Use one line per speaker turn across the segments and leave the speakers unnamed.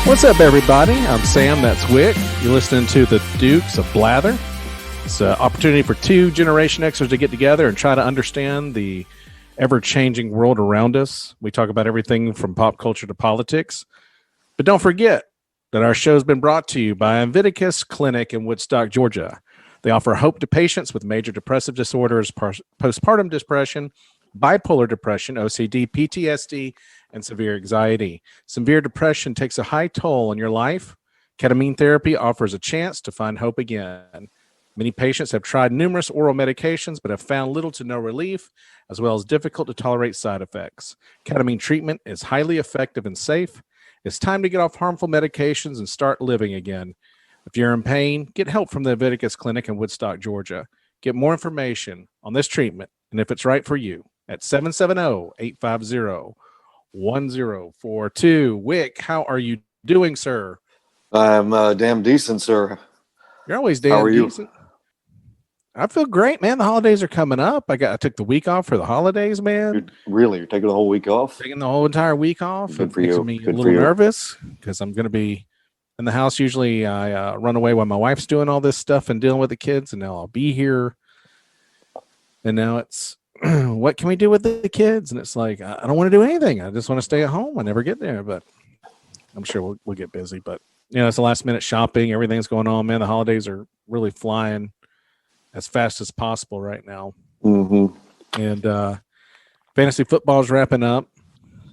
What's up, everybody? I'm Sam. That's Wick. You're listening to the Dukes of Blather. It's an opportunity for two Generation Xers to get together and try to understand the ever-changing world around us. We talk about everything from pop culture to politics. But don't forget that our show's been brought to you by Invictus Clinic in Woodstock, Georgia. They offer hope to patients with major depressive disorders, postpartum depression, bipolar depression, OCD, PTSD, and severe anxiety. Severe depression takes a high toll on your life. Ketamine therapy offers a chance to find hope again. Many patients have tried numerous oral medications but have found little to no relief, as well as difficult to tolerate side effects. Ketamine treatment is highly effective and safe. It's time to get off harmful medications and start living again. If you're in pain, get help from the Invictus Clinic in Woodstock, Georgia. Get more information on this treatment and if it's right for you at 770-850-1042. Wick, how are you doing, sir?
I'm damn decent, sir.
You're always damn decent. I feel great, man. The holidays are coming up. I took the week off for the holidays, man.
You're taking the whole week off?
Taking the whole entire week off.
Good for
you.
You.
Me
Good
a little nervous because I'm going to be in the house. Usually I run away while my wife's doing all this stuff and dealing with the kids, and now I'll be here. And now it's, what can we do with the kids? And it's like, I don't want to do anything. I just want to stay at home. I never get there, but I'm sure we'll get busy. But, it's the last minute shopping. Everything's going on, man. The holidays are really flying as fast as possible right now.
Mm-hmm.
And fantasy football is wrapping up.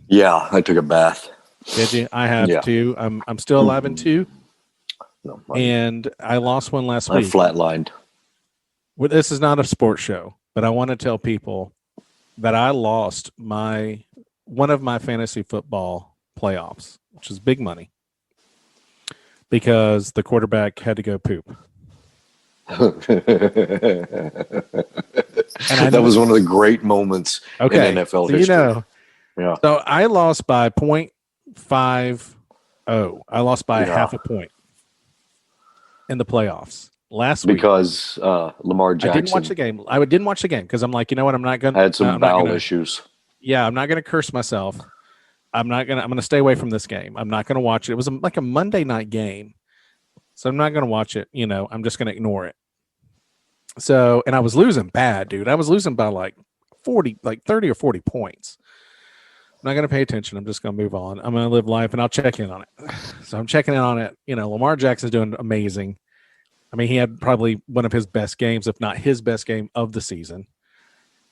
Yeah, I took a bath.
Did you? I have too. I'm still alive in two.
No,
and I lost one last week.
I flatlined.
Well, this is not a sports show, but I want to tell people that I lost one of my fantasy football playoffs, which is big money, because the quarterback had to go poop.
That was one of the great moments in NFL history. Yeah.
So I lost by 0.50. I lost by half a point in the playoffs last week
because Lamar Jackson.
I didn't watch the game. I didn't watch the game because I'm like, you know what? I'm not going to.
I had some bowel issues.
Yeah, I'm not going to curse myself. I'm going to stay away from this game. I'm not going to watch it. It was like a Monday night game. So I'm not going to watch it. I'm just going to ignore it. So, and I was losing bad, dude. I was losing by like 30 or 40 points. I'm not going to pay attention. I'm just going to move on. I'm going to live life and I'll check in on it. So I'm checking in on it. Lamar Jackson's doing amazing. I mean, he had probably one of his best games, if not his best game of the season.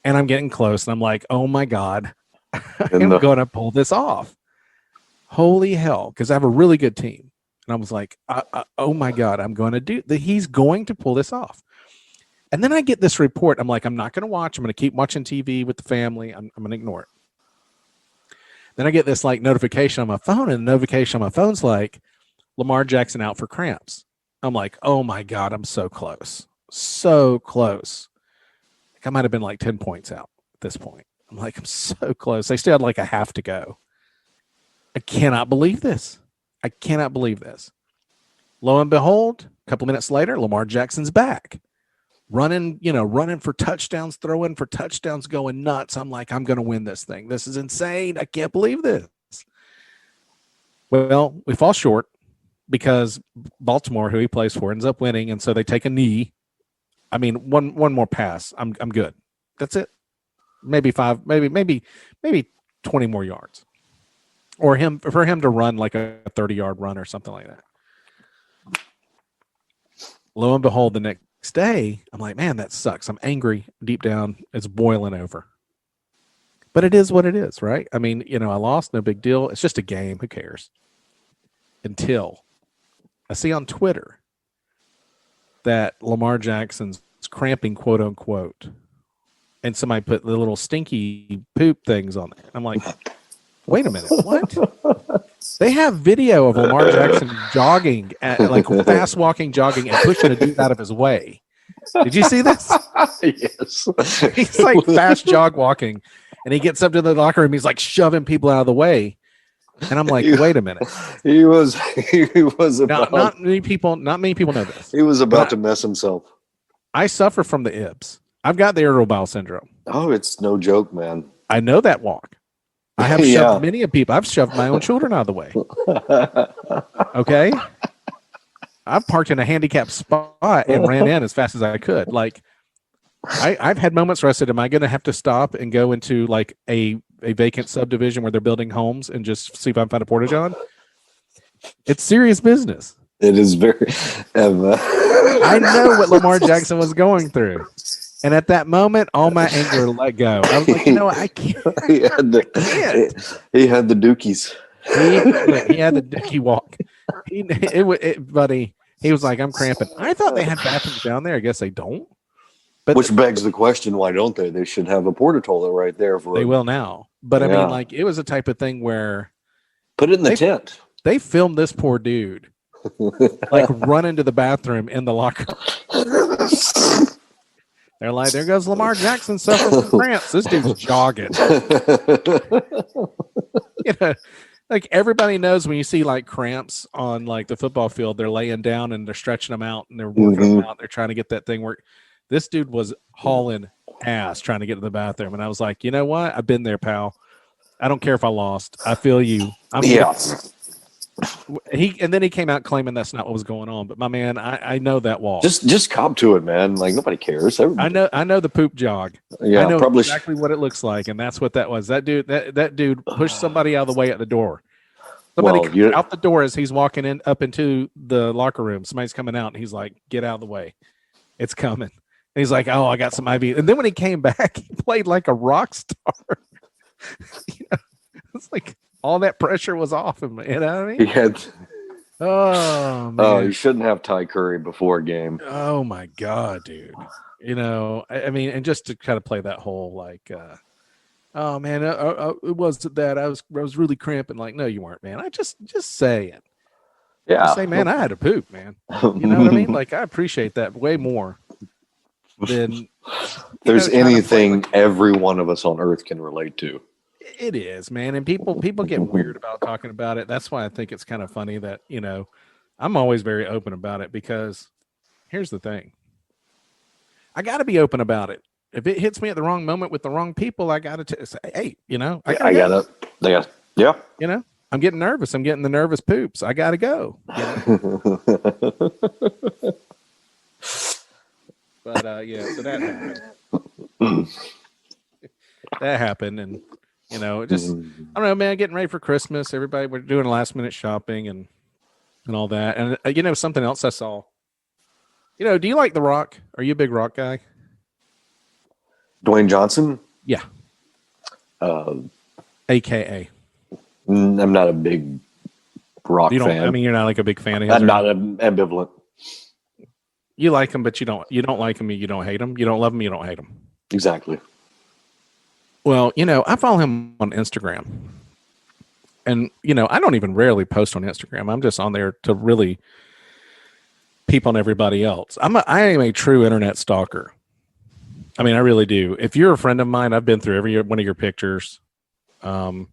And I'm getting close and I'm like, oh my God, I'm going to pull this off. Holy hell. Because I have a really good team. And I was like, oh my God, I'm going to do that. He's going to pull this off. And then I get this report. I'm like, I'm not going to watch. I'm going to keep watching TV with the family. I'm going to ignore it. Then I get this notification on my phone, and the notification on my phone's like, Lamar Jackson out for cramps. I'm like, oh my God, I'm so close. So close. I might have been 10 points out at this point. I'm like, I'm so close. They still had a half to go. I cannot believe this. I cannot believe this. Lo and behold, a couple minutes later, Lamar Jackson's back. Running for touchdowns, throwing for touchdowns, going nuts. I'm like, I'm going to win this thing. This is insane. I can't believe this. Well, we fall short because Baltimore, who he plays for, ends up winning, and so they take a knee. I mean, one more pass. I'm good. That's it. Maybe 5, maybe 20 more yards. Or for him to run like a 30-yard run or something like that. Lo and behold, the next day, I'm like, man, that sucks. I'm angry deep down. It's boiling over. But it is what it is, right? I mean, I lost, no big deal. It's just a game. Who cares? Until I see on Twitter that Lamar Jackson's cramping, quote unquote, and somebody put the little stinky poop things on there. I'm like, wait a minute, what? They have video of Lamar Jackson jogging, fast walking, jogging, and pushing a dude out of his way. Did you see this?
Yes.
He's fast jog walking, and he gets up to the locker room. He's shoving people out of the way. And I'm like, wait a minute.
He was about,
not many people know this.
He was about to mess himself.
I suffer from the IBS. I've got the irritable bowel syndrome.
Oh, it's no joke, man.
I know that walk. I have shoved many of people. I've shoved my own children out of the way. Okay. I've parked in a handicapped spot and ran in as fast as I could. Like, I've had moments where I said, am I going to have to stop and go into like a vacant subdivision where they're building homes and just see if I can find a porta-john? It's serious business.
It is very.
I know what Lamar Jackson was going through. And at that moment, all my anger let go. I was like, I can't.
He had the dookies.
He had the dookie walk. Buddy, he was like, I'm cramping. I thought they had bathrooms down there. I guess they don't. But
which begs the question, why don't they? They should have a porta toilet right there.
They will now. But I mean, like, it was a type of thing where.
Put it in the tent.
They filmed this poor dude like run into the bathroom in the locker room. They're like, there goes Lamar Jackson suffering from cramps. This dude's jogging. Like everybody knows when you see like cramps on like the football field, they're laying down and they're stretching them out and they're working them out. They're trying to get that thing work. This dude was hauling ass trying to get to the bathroom. And I was like, you know what? I've been there, pal. I don't care if I lost. I feel you. And then he came out claiming that's not what was going on. But my man, I know that walk.
Just cop to it, man. Like nobody cares. Everybody.
I know the poop jog.
Yeah,
I know
probably
exactly what it looks like, and that's what that was. That dude pushed somebody out of the way at the door. Somebody out the door as he's walking in up into the locker room. Somebody's coming out, and he's like, "Get out of the way, it's coming." And he's like, "Oh, I got some IV." And then when he came back, he played like a rock star. It's like all that pressure was off him. You know what I mean?
He had.
Oh man!
Oh, you shouldn't have Ty Curry before a game.
Oh my God, dude! I mean, and just to kind of play that whole like, oh man, it was that I was really cramping. Like, no, you weren't, man. I just saying.
Yeah.
Just say, man, I had to poop, man. You know what I mean? Like, I appreciate that way more than.
There's anything every one of us on earth can relate to.
It is, man, and people get weird about talking about it. That's why I think it's kind of funny that I'm always very open about it because here's the thing: I got to be open about it. If it hits me at the wrong moment with the wrong people, I got to say, hey, I got to.
Yeah.
I'm getting nervous. I'm getting the nervous poops. I got to go. But so that happened. That happened, and. Just I don't know, man. Getting ready for Christmas. Everybody, we're doing last minute shopping and all that. And something else I saw. Do you like The Rock? Are you a big Rock guy?
Dwayne Johnson?
Yeah. AKA.
I'm not a big Rock fan.
I mean, you're not like a big fan of his.
I'm not ambivalent.
You like him, but you don't like him. You don't hate him. You don't love him. You don't hate him.
Exactly.
Well, I follow him on Instagram, and I don't even rarely post on Instagram. I'm just on there to really peep on everybody else. I am a true internet stalker. I mean, I really do. If you're a friend of mine, I've been through every one of your pictures. I've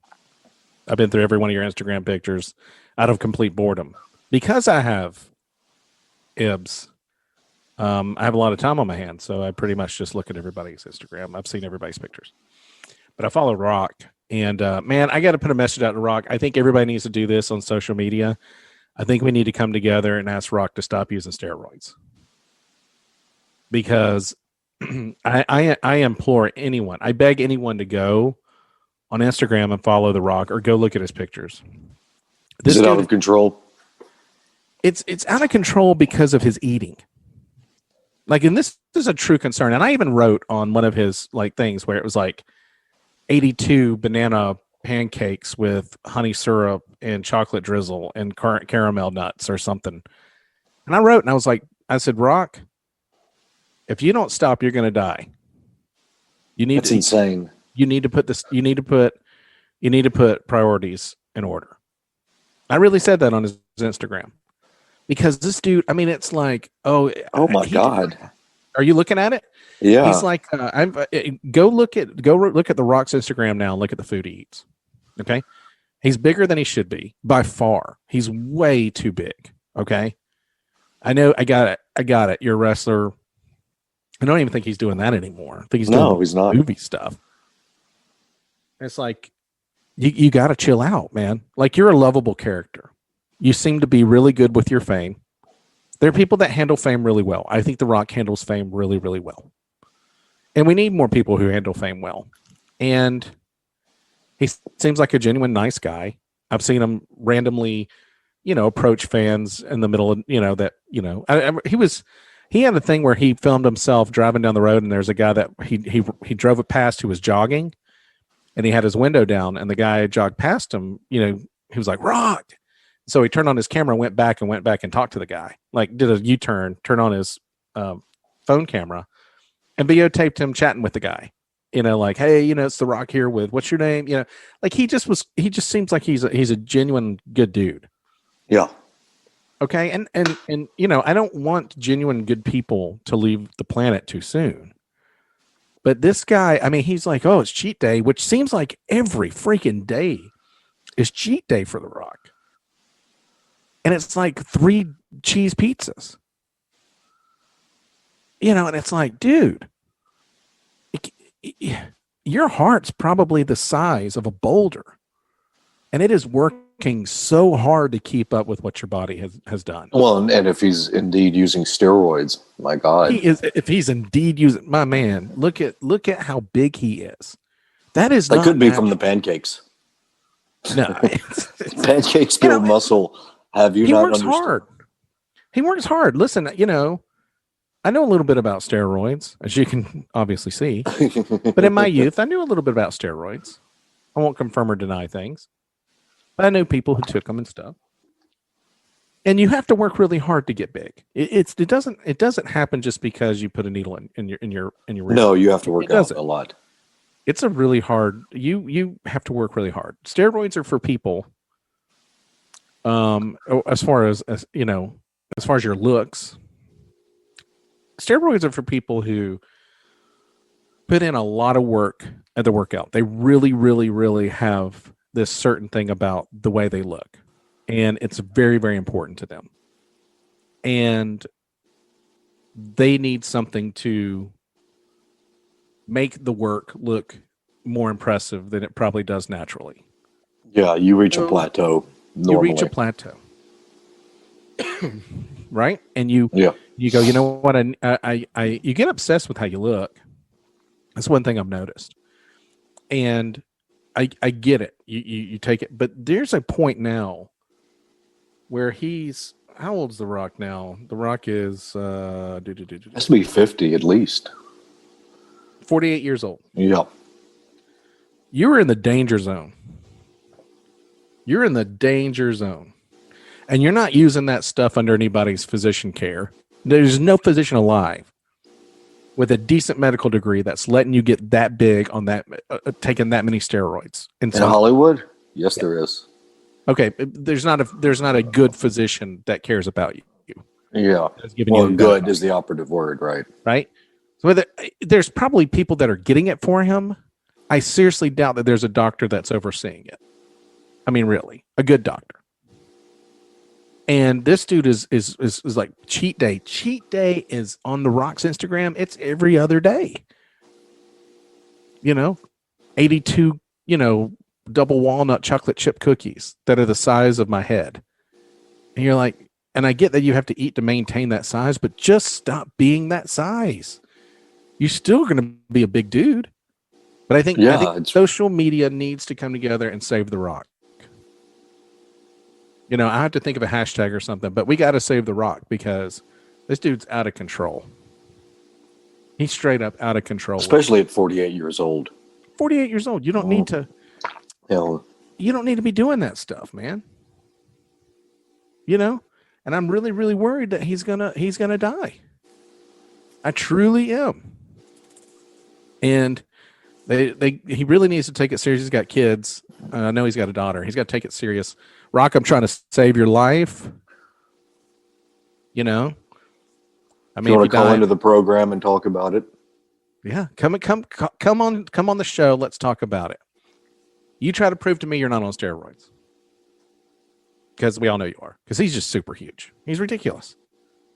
been through every one of your Instagram pictures out of complete boredom because I have IBS. I have a lot of time on my hands, so I pretty much just look at everybody's Instagram. I've seen everybody's pictures. But I follow Rock, and man, I got to put a message out to Rock. I think everybody needs to do this on social media. I think we need to come together and ask Rock to stop using steroids, because I implore anyone, I beg anyone to go on Instagram and follow The Rock or go look at his pictures.
Is it out of control?
It's out of control because of his eating. Like, and this is a true concern. And I even wrote on one of his like things where it was like 82 banana pancakes with honey syrup and chocolate drizzle and caramel nuts or something. And I wrote, and I said, Rock, if you don't stop, you're going to die.
That's insane.
You need to put priorities in order. I really said that on his Instagram because this dude, I mean, it's like, oh my God. Are you looking at it?
Yeah.
He's like, go look at The Rock's Instagram now and look at the food he eats. Okay. He's bigger than he should be by far. He's way too big. Okay. I know. I got it. You're a wrestler. I don't even think he's doing that anymore. I think he's doing
he's not.
movie stuff. It's like, you got to chill out, man. Like, you're a lovable character. You seem to be really good with your fame. There are people that handle fame really well. I think The Rock handles fame really, really well. And we need more people who handle fame well. And he seems like a genuine nice guy. I've seen him randomly, approach fans in the middle of, he had a thing where he filmed himself driving down the road, and there's a guy that he drove it past who was jogging, and he had his window down, and the guy jogged past him, he was like, Rock. So he turned on his camera, went back and talked to the guy, like did a U-turn, turned on his phone camera, and videotaped him chatting with the guy. Like, hey, it's The Rock here with, what's your name? Like he just seems like he's a genuine good dude.
Yeah.
Okay. And I don't want genuine good people to leave the planet too soon. But this guy, I mean, he's like, oh, it's cheat day, which seems like every freaking day is cheat day for The Rock. And it's like 3 cheese pizzas. And it's like, dude, your heart's probably the size of a boulder, and it is working so hard to keep up with what your body has done.
Well, and if he's indeed using steroids, my God,
if he's indeed using, my man, look at how big he is. That
could be from the pancakes.
No,
pancakes build muscle. Have you? He not
works hard. He works hard. Listen, I know a little bit about steroids, as you can obviously see. But in my youth, I knew a little bit about steroids. I won't confirm or deny things. But I knew people who took them and stuff. And you have to work really hard to get big. It doesn't happen just because you put a needle in your
No, you have to work out a lot.
It's a really hard. You have to work really hard. Steroids are for people. As far as your looks. Steroids are for people who put in a lot of work at the workout. They really, really, really have this certain thing about the way they look. And it's very, very important to them. And they need something to make the work look more impressive than it probably does naturally.
Yeah, you reach a plateau. Normally.
You reach a plateau. Right? And you go, you know what? You get obsessed with how you look. That's one thing I've noticed. And I get it. You take it. But there's a point now where how old's The Rock now? The Rock is
has to be 50 at least.
48 years old.
Yeah.
You're in the danger zone. You're in the danger zone. And you're not using that stuff under anybody's physician care. There's no physician alive with a decent medical degree that's letting you get that big on that, taking that many steroids.
In Hollywood? Yes, yeah. There is.
Okay, there's not a good physician that cares about you.
Yeah. Well, good is the operative word, right?
Right. So there's probably people that are getting it for him. I seriously doubt that there's a doctor that's overseeing it. I mean, really, a good doctor. And this dude is like cheat day. Cheat day is on The Rock's Instagram. It's every other day. 82, double walnut chocolate chip cookies that are the size of my head. And you're like, and I get that you have to eat to maintain that size, but just stop being that size. You're still going to be a big dude. But I think social media needs to come together and save The Rock. I have to think of a hashtag or something, but we got to save The Rock because this dude's out of control. He's straight up out of control.
Especially at 48 years old.
48 years old. You don't need to. You don't need to be doing that stuff, man. And I'm really, really worried that he's gonna die. I truly am. And he really needs to take it serious. He's got kids. I know he's got a daughter. He's got to take it serious. Rock, I'm trying to save your life. I mean,
you want to call into the program and talk about it?
Yeah, come on the show. Let's talk about it. You try to prove to me you're not on steroids, because we all know you are. Because he's just super huge. He's ridiculous.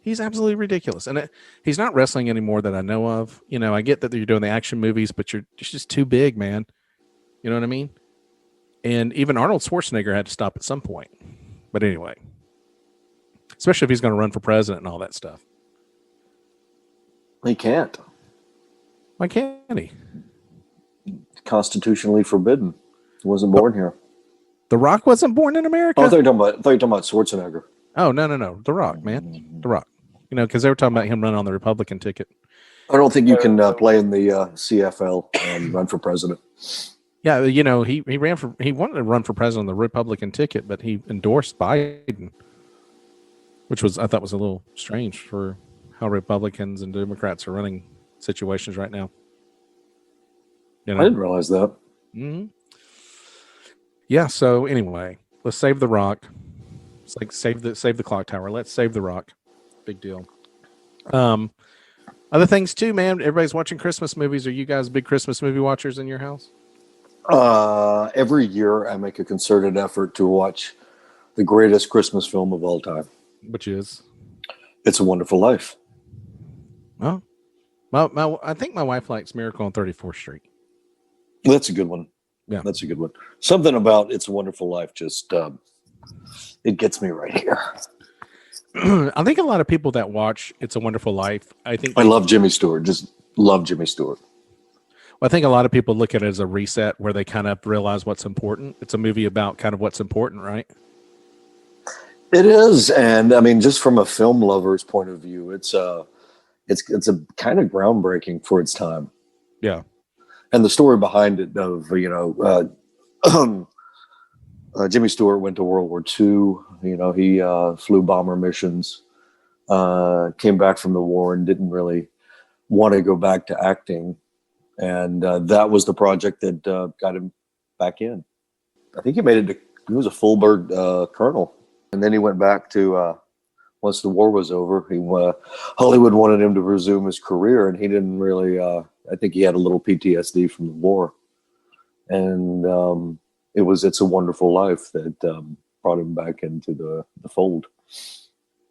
He's absolutely ridiculous, and he's not wrestling anymore that I know of. I get that you're doing the action movies, but you're just too big, man. You know what I mean? And even Arnold Schwarzenegger had to stop at some point. But anyway, especially if he's going to run for president and all that stuff.
He can't.
Why can't he?
Constitutionally forbidden. He wasn't born here.
The Rock wasn't born in America?
Oh, I thought you were talking about Schwarzenegger.
Oh, no. The Rock, man. The Rock. You know, because they were talking about him running on the Republican ticket.
I don't think you can play in the CFL and run for president.
Yeah, you know, he wanted to run for president on the Republican ticket, but he endorsed Biden, which I thought was a little strange for how Republicans and Democrats are running situations right now. You know?
I didn't realize that.
Mm-hmm. Yeah. So anyway, let's save the Rock. It's like save the clock tower. Let's save the Rock. Big deal. Other things too, man. Everybody's watching Christmas movies. Are you guys big Christmas movie watchers in your house?
Every year I make a concerted effort to watch the greatest Christmas film of all time,
which is
It's a Wonderful Life.
Oh, I think my wife likes Miracle on 34th Street.
That's a good one.
Yeah,
that's a good one. Something about It's a Wonderful Life just it gets me right here.
I think a lot of people that watch It's a Wonderful Life, I
love Jimmy Stewart. Just love Jimmy Stewart.
Well, I think a lot of people look at it as a reset where they kind of realize what's important. It's a movie about kind of what's important, right?
It is, and I mean, just from a film lover's point of view, it's a kind of groundbreaking for its time.
Yeah,
and the story behind it of Jimmy Stewart went to World War II. You know, he flew bomber missions, came back from the war, and didn't really want to go back to acting. And that was the project that got him back in. I think he made it. He was a full bird colonel, and then he went back to. Once the war was over, Hollywood wanted him to resume his career, and he didn't really. I think he had a little PTSD from the war, and It's a Wonderful Life that brought him back into the fold.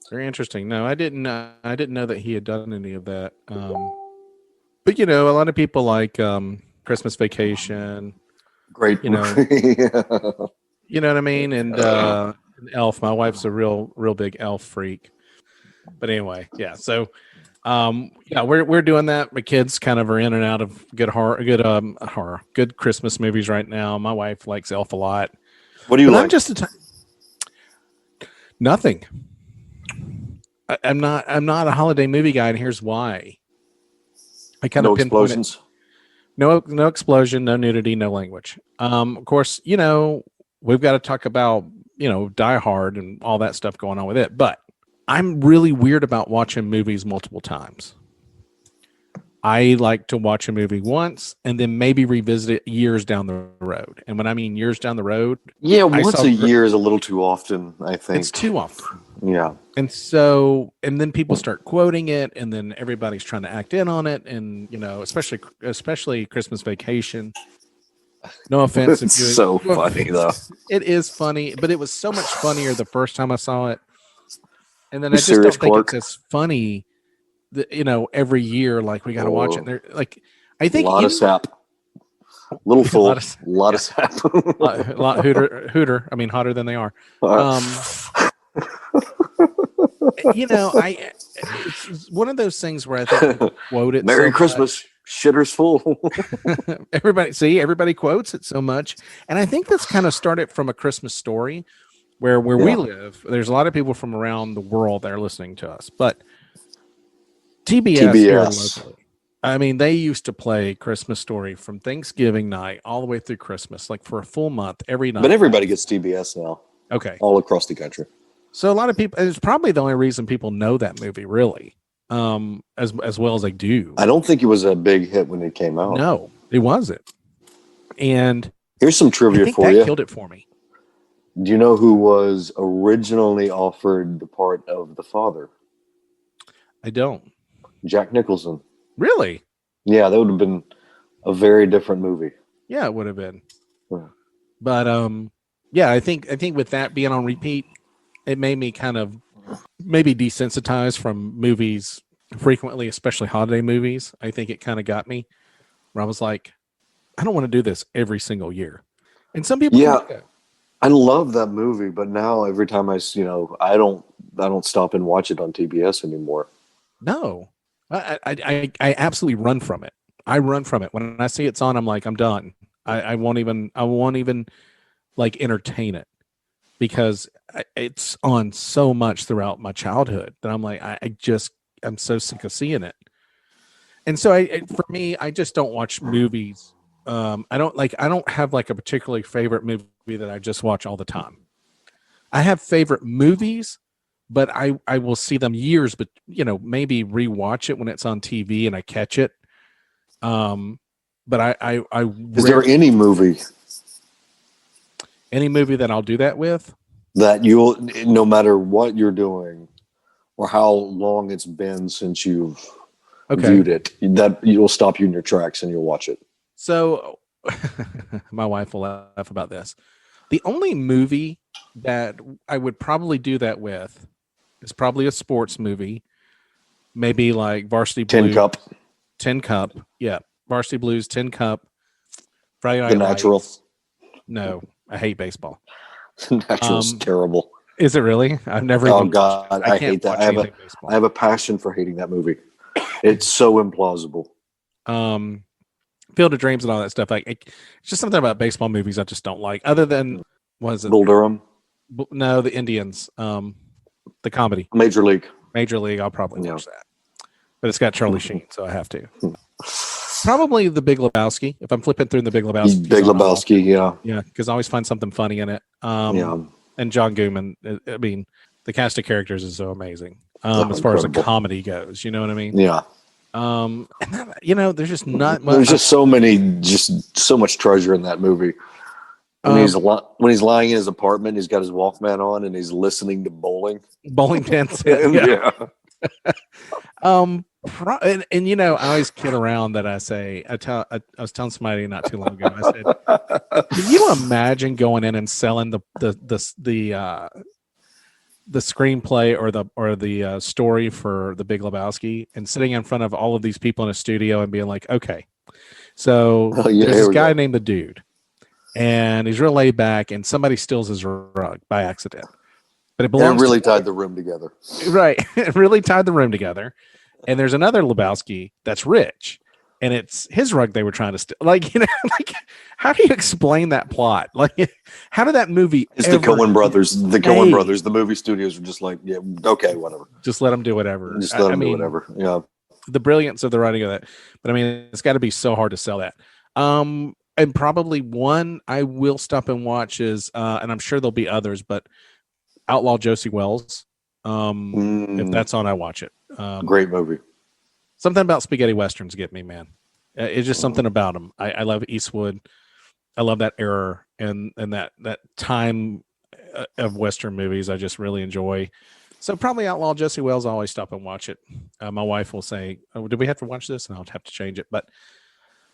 Very interesting. No, I didn't know that he had done any of that. But you know, a lot of people like Christmas Vacation.
Great,
you know. You know what I mean? And Elf. My wife's a real big Elf freak. But anyway, yeah. So, yeah, we're doing that. My kids kind of are in and out of good Christmas movies right now. My wife likes Elf a lot.
What do you like?
I'm just nothing. I'm not a holiday movie guy, and here's why. I kind of pinpoint explosions. No explosion, no nudity, no language. Of course, you know, we've got to talk about, you know, Die Hard and all that stuff going on with it. But I'm really weird about watching movies multiple times. I like to watch a movie once and then maybe revisit it years down the road. And when I mean years down the road,
yeah, once a year is a little too often, I think.
It's too often.
Yeah.
And then people start quoting it, and then everybody's trying to act in on it, and you know, especially Christmas Vacation. No offense.
It's so funny though.
It is funny, but it was so much funnier the first time I saw it. And then I just don't think it's as funny that, you know, every year, like we got to watch it. They're like, I think
a lot of sap, little full, a lot of sap,
lot hooter. I mean, hotter than they are. You know, it's one of those things where I think people quote it.
Merry Christmas, shitter's full.
Everybody quotes it so much, and I think that's kind of started from A Christmas Story, where we live. There's a lot of people from around the world that are listening to us, but TBS. Here locally, I mean, they used to play Christmas Story from Thanksgiving night all the way through Christmas, like for a full month every night.
But everybody gets TBS now.
Okay,
all across the country.
So a lot of people, it's probably the only reason people know that movie, really, as well as they do.
I don't think it was a big hit when it came out.
No, it wasn't. And
here's some trivia for you.
That killed it for me.
Do you know who was originally offered the part of the father?
I don't.
Jack Nicholson.
Really?
Yeah, that would have been a very different movie.
Yeah, it would have been.
Yeah.
But yeah, I think with that being on repeat, it made me kind of maybe desensitized from movies frequently, especially holiday movies. I think it kind of got me where I was like, I don't want to do this every single year. And some people can
Yeah,
do that.
I love that movie, but now every time I don't stop and watch it on TBS anymore.
No, I absolutely run from it. I run from it when I see it's on. I'm like, I'm done. I won't even like entertain it because it's on so much throughout my childhood that I'm like, I'm so sick of seeing it. And so for me, I just don't watch movies. I don't have like a particularly favorite movie that I just watch all the time. I have favorite movies, but I will see them years, but maybe rewatch it when it's on TV and I catch it. But I
Is there
rarely any movie that I'll do that with.
that you'll, no matter what you're doing or how long it's been since you've viewed it, that you'll stop you in your tracks and you'll watch it?
So my wife will laugh about this. The only movie that I would probably do that with is probably a sports movie, maybe like Varsity Blues, Tin Cup. Yeah, Varsity Blues, Tin Cup, Friday Night
The Natural.
Lights. No, I hate baseball.
The Natural's terrible.
Is it really? I've never.
Oh God, I hate that.
I
have a passion for hating that movie. It's so implausible.
Field of Dreams and all that stuff. It's just something about baseball movies I just don't like. Other than was it
Bull Durham?
No, the Indians. The comedy.
Major League.
I'll probably watch that. But it's got Charlie Sheen, so I have to. Probably The Big Lebowski. If I'm flipping through The Big Lebowski.
Big Lebowski, yeah.
Yeah, because I always find something funny in it. And John Goodman. I mean, the cast of characters is so amazing. As far as a comedy goes, you know what I mean?
Yeah.
And then, there's just not much.
There's just so much treasure in that movie. When he's lying in his apartment, he's got his Walkman on and he's listening to bowling
pins.
Yeah.
And I always kid around that I was telling somebody not too long ago. I said, "Can you imagine going in and selling the screenplay or the story for The Big Lebowski and sitting in front of all of these people in a studio and being like, okay, so there's this guy named the Dude, and he's real laid back, and somebody steals his rug by accident, but it belongs.
It really tied the room together,
right? It really tied the room together. And there's another Lebowski that's rich, and it's his rug they were trying to steal. Like, how do you explain that plot? Like, how did that movie?
It's the Coen brothers. The Coen brothers. The movie studios were just like, yeah, okay, whatever.
Just let them do whatever.
Just let them do whatever. Yeah.
The brilliance of the writing of that, but I mean, it's got to be so hard to sell that. And probably one I will stop and watch is, and I'm sure there'll be others, but Outlaw Josie Wells. If that's on, I watch it.
Great movie.
Something about spaghetti westerns get me, man. It's just something about them. I love Eastwood. I love that era and that time of western movies. I just really enjoy. So probably Outlaw Josie Wells. I always stop and watch it. My wife will say, "Oh, do we have to watch this?" And I'll have to change it. But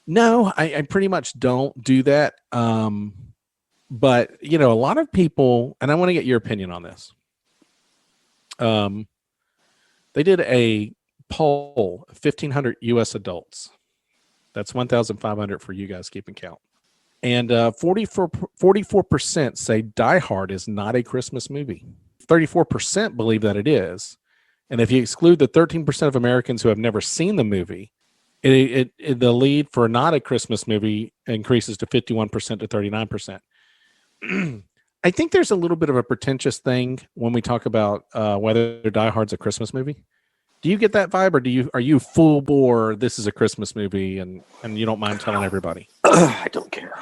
no, I pretty much don't do that. But a lot of people, and I want to get your opinion on this. They did a poll, 1,500 U.S. adults. That's 1,500 for you guys keeping count. And 44% say Die Hard is not a Christmas movie. 34% believe that it is. And if you exclude the 13% of Americans who have never seen the movie, the lead for not a Christmas movie increases to 51% to 39%. I think there's a little bit of a pretentious thing when we talk about whether Die Hard's a Christmas movie. Do you get that vibe, or are you full bore? This is a Christmas movie, and you don't mind telling everybody?
I don't care.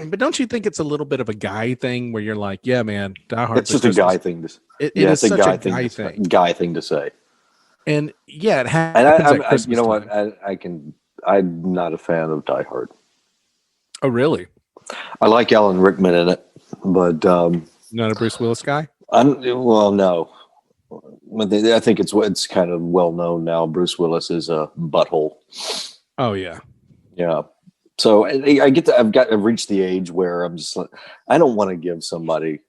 But don't you think it's a little bit of a guy thing where you're like, yeah, man, Die Hard.
It's just a guy thing.
It's a guy thing.
Guy thing to say.
And yeah, it happens at Christmas.
You know what? I'm not a fan of Die Hard.
Oh, really?
I like Alan Rickman in it, but
not a Bruce Willis guy.
No. I think it's kind of well known now. Bruce Willis is a butthole.
Oh yeah,
yeah. So I've reached the age where I'm just like, I don't want to give somebody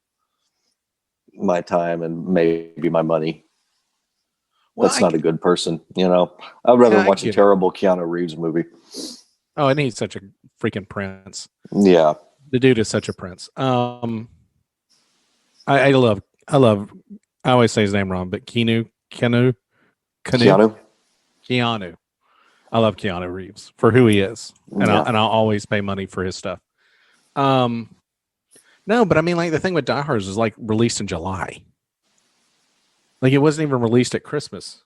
my time and maybe my money. Well, that's not a good person, I'd rather watch a terrible Keanu Reeves movie.
Oh, and he's such a freaking prince.
Yeah.
The dude is such a prince. I love, I love. I always say his name wrong, but Keanu.
Keanu.
Keanu. I love Keanu Reeves for who he is, and
Yeah.
I'll always pay money for his stuff. Um, no, but I mean, like the thing with Die Hard is like released in July. Like it wasn't even released at Christmas.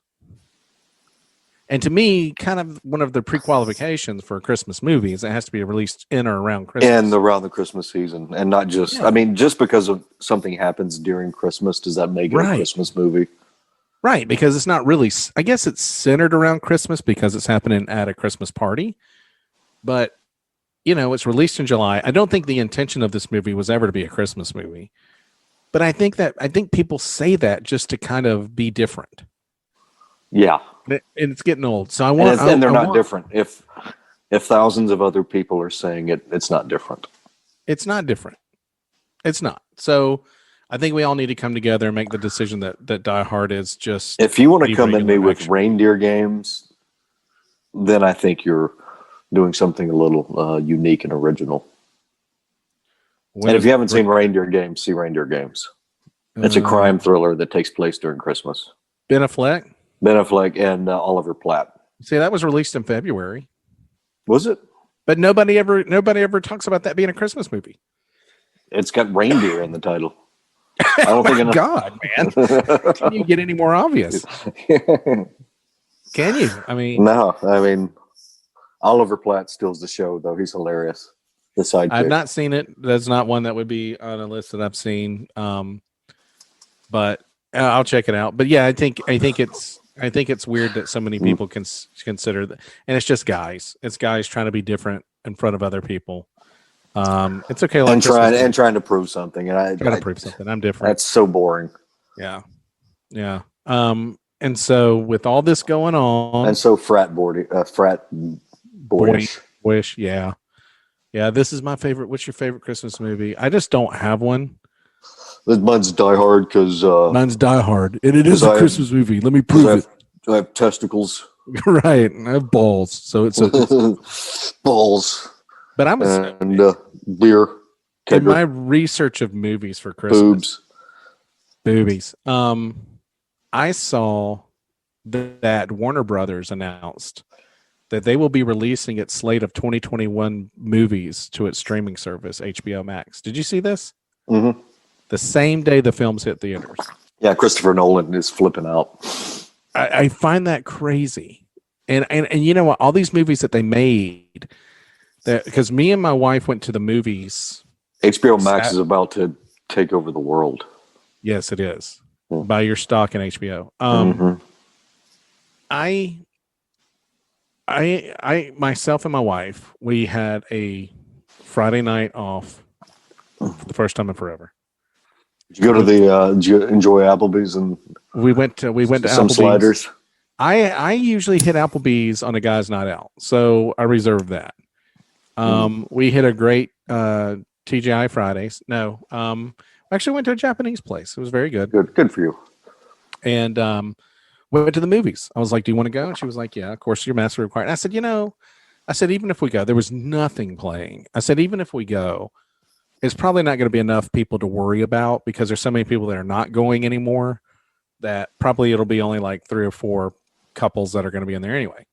And to me, kind of one of the pre-qualifications for a Christmas movie is it has to be released in or around Christmas.
And around the Christmas season. And not just,
Yeah.
I mean, just because of something happens during Christmas, does that make it a Christmas movie?
Right, because it's not really, I guess it's centered around Christmas because it's happening at a Christmas party. But, you know, it's released in July. I don't think the intention of this movie was ever to be a Christmas movie. But I think people say that just to kind of be different.
Yeah.
And it's getting old. So
and they're not different. If thousands of other people are saying it, it's not different.
It's not different. It's not. So I think we all need to come together and make the decision that Die Hard is just.
If you want to come at me with reindeer games, then I think you're doing something a little unique and original. And if you haven't seen Reindeer Games, see Reindeer Games. It's a crime thriller that takes place during Christmas.
Ben Affleck
and Oliver Platt.
See, that was released in February.
Was it?
But nobody ever talks about that being a Christmas movie.
It's got reindeer in the title. I don't think.
God, man, can you get any more obvious? Can you? I mean,
no. I mean, Oliver Platt steals the show, though. He's hilarious. The sidekick.
I've not seen it. That's not one that would be on a list that I've seen. But I'll check it out. But yeah, I think it's weird that so many people can consider that, and it's just guys. It's guys trying to be different in front of other people. It's okay. Like
and trying to prove something. And I
trying to prove something. I'm different.
That's so boring.
Yeah. Yeah. And so with all this going on,
and so frat boyish.
Yeah. Yeah. This is my favorite. What's your favorite Christmas movie? I just don't have one.
Mine's Die Hard because
mine's Die Hard, and it is a Christmas movie. Let me prove it.
I have testicles.
Right. I have balls. So it's
balls.
But I'm
beer.
In my research of movies for Christmas, boobies. I saw that Warner Brothers announced that they will be releasing its slate of 2021 movies to its streaming service, HBO Max. Did you see this?
Mm-hmm.
The same day the films hit theaters.
Yeah, Christopher Nolan is flipping out.
I find that crazy, and you know what? All these movies that they made. Because me and my wife went to the movies.
HBO Max is about to take over the world.
Yes, it is. Buy your stock in HBO. I myself and my wife, we had a Friday night off for the first time in forever.
Did you go to did you enjoy Applebee's? And
we went to
some
Applebee's.
Sliders.
I usually hit Applebee's on a guy's night out, so I reserve that. We hit a great TGI Fridays. No, actually went to a Japanese place. It was very good.
Good for you.
And went to the movies. I was like, "Do you want to go?" And she was like, "Yeah, of course, your mask required." And I said, even if we go, there was nothing playing. I said, even if we go, it's probably not going to be enough people to worry about because there's so many people that are not going anymore that probably it'll be only like 3 or 4 couples that are going to be in there anyway.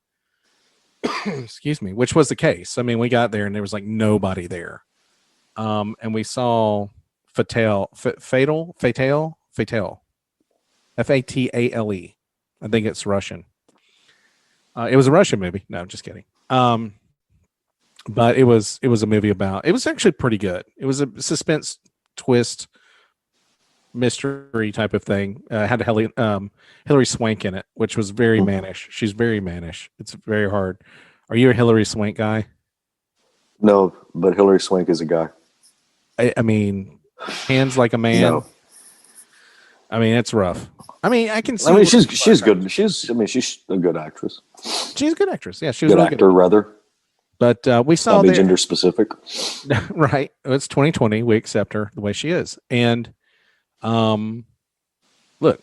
Excuse me, which was the case. I mean, we got there and there was like nobody there. And we saw Fatal, Fatale, Fatale. I think it's Russian. It was a Russian movie. No, I'm just kidding. But it was a movie about, it was actually pretty good. It was a suspense twist mystery type of thing. Had Hilary Swank in it, which was very mannish. She's very mannish. It's very hard. Are you a Hilary Swank guy?
No, but Hilary Swank is a guy.
I mean, hands like a man. No. I mean, it's rough. I mean, I can see.
I mean, she's good. She's a good actress.
She's a good actress. Yeah, she was
good really actor, rather.
But we saw
that gender specific.
Right. It's 2020. We accept her the way she is. And look,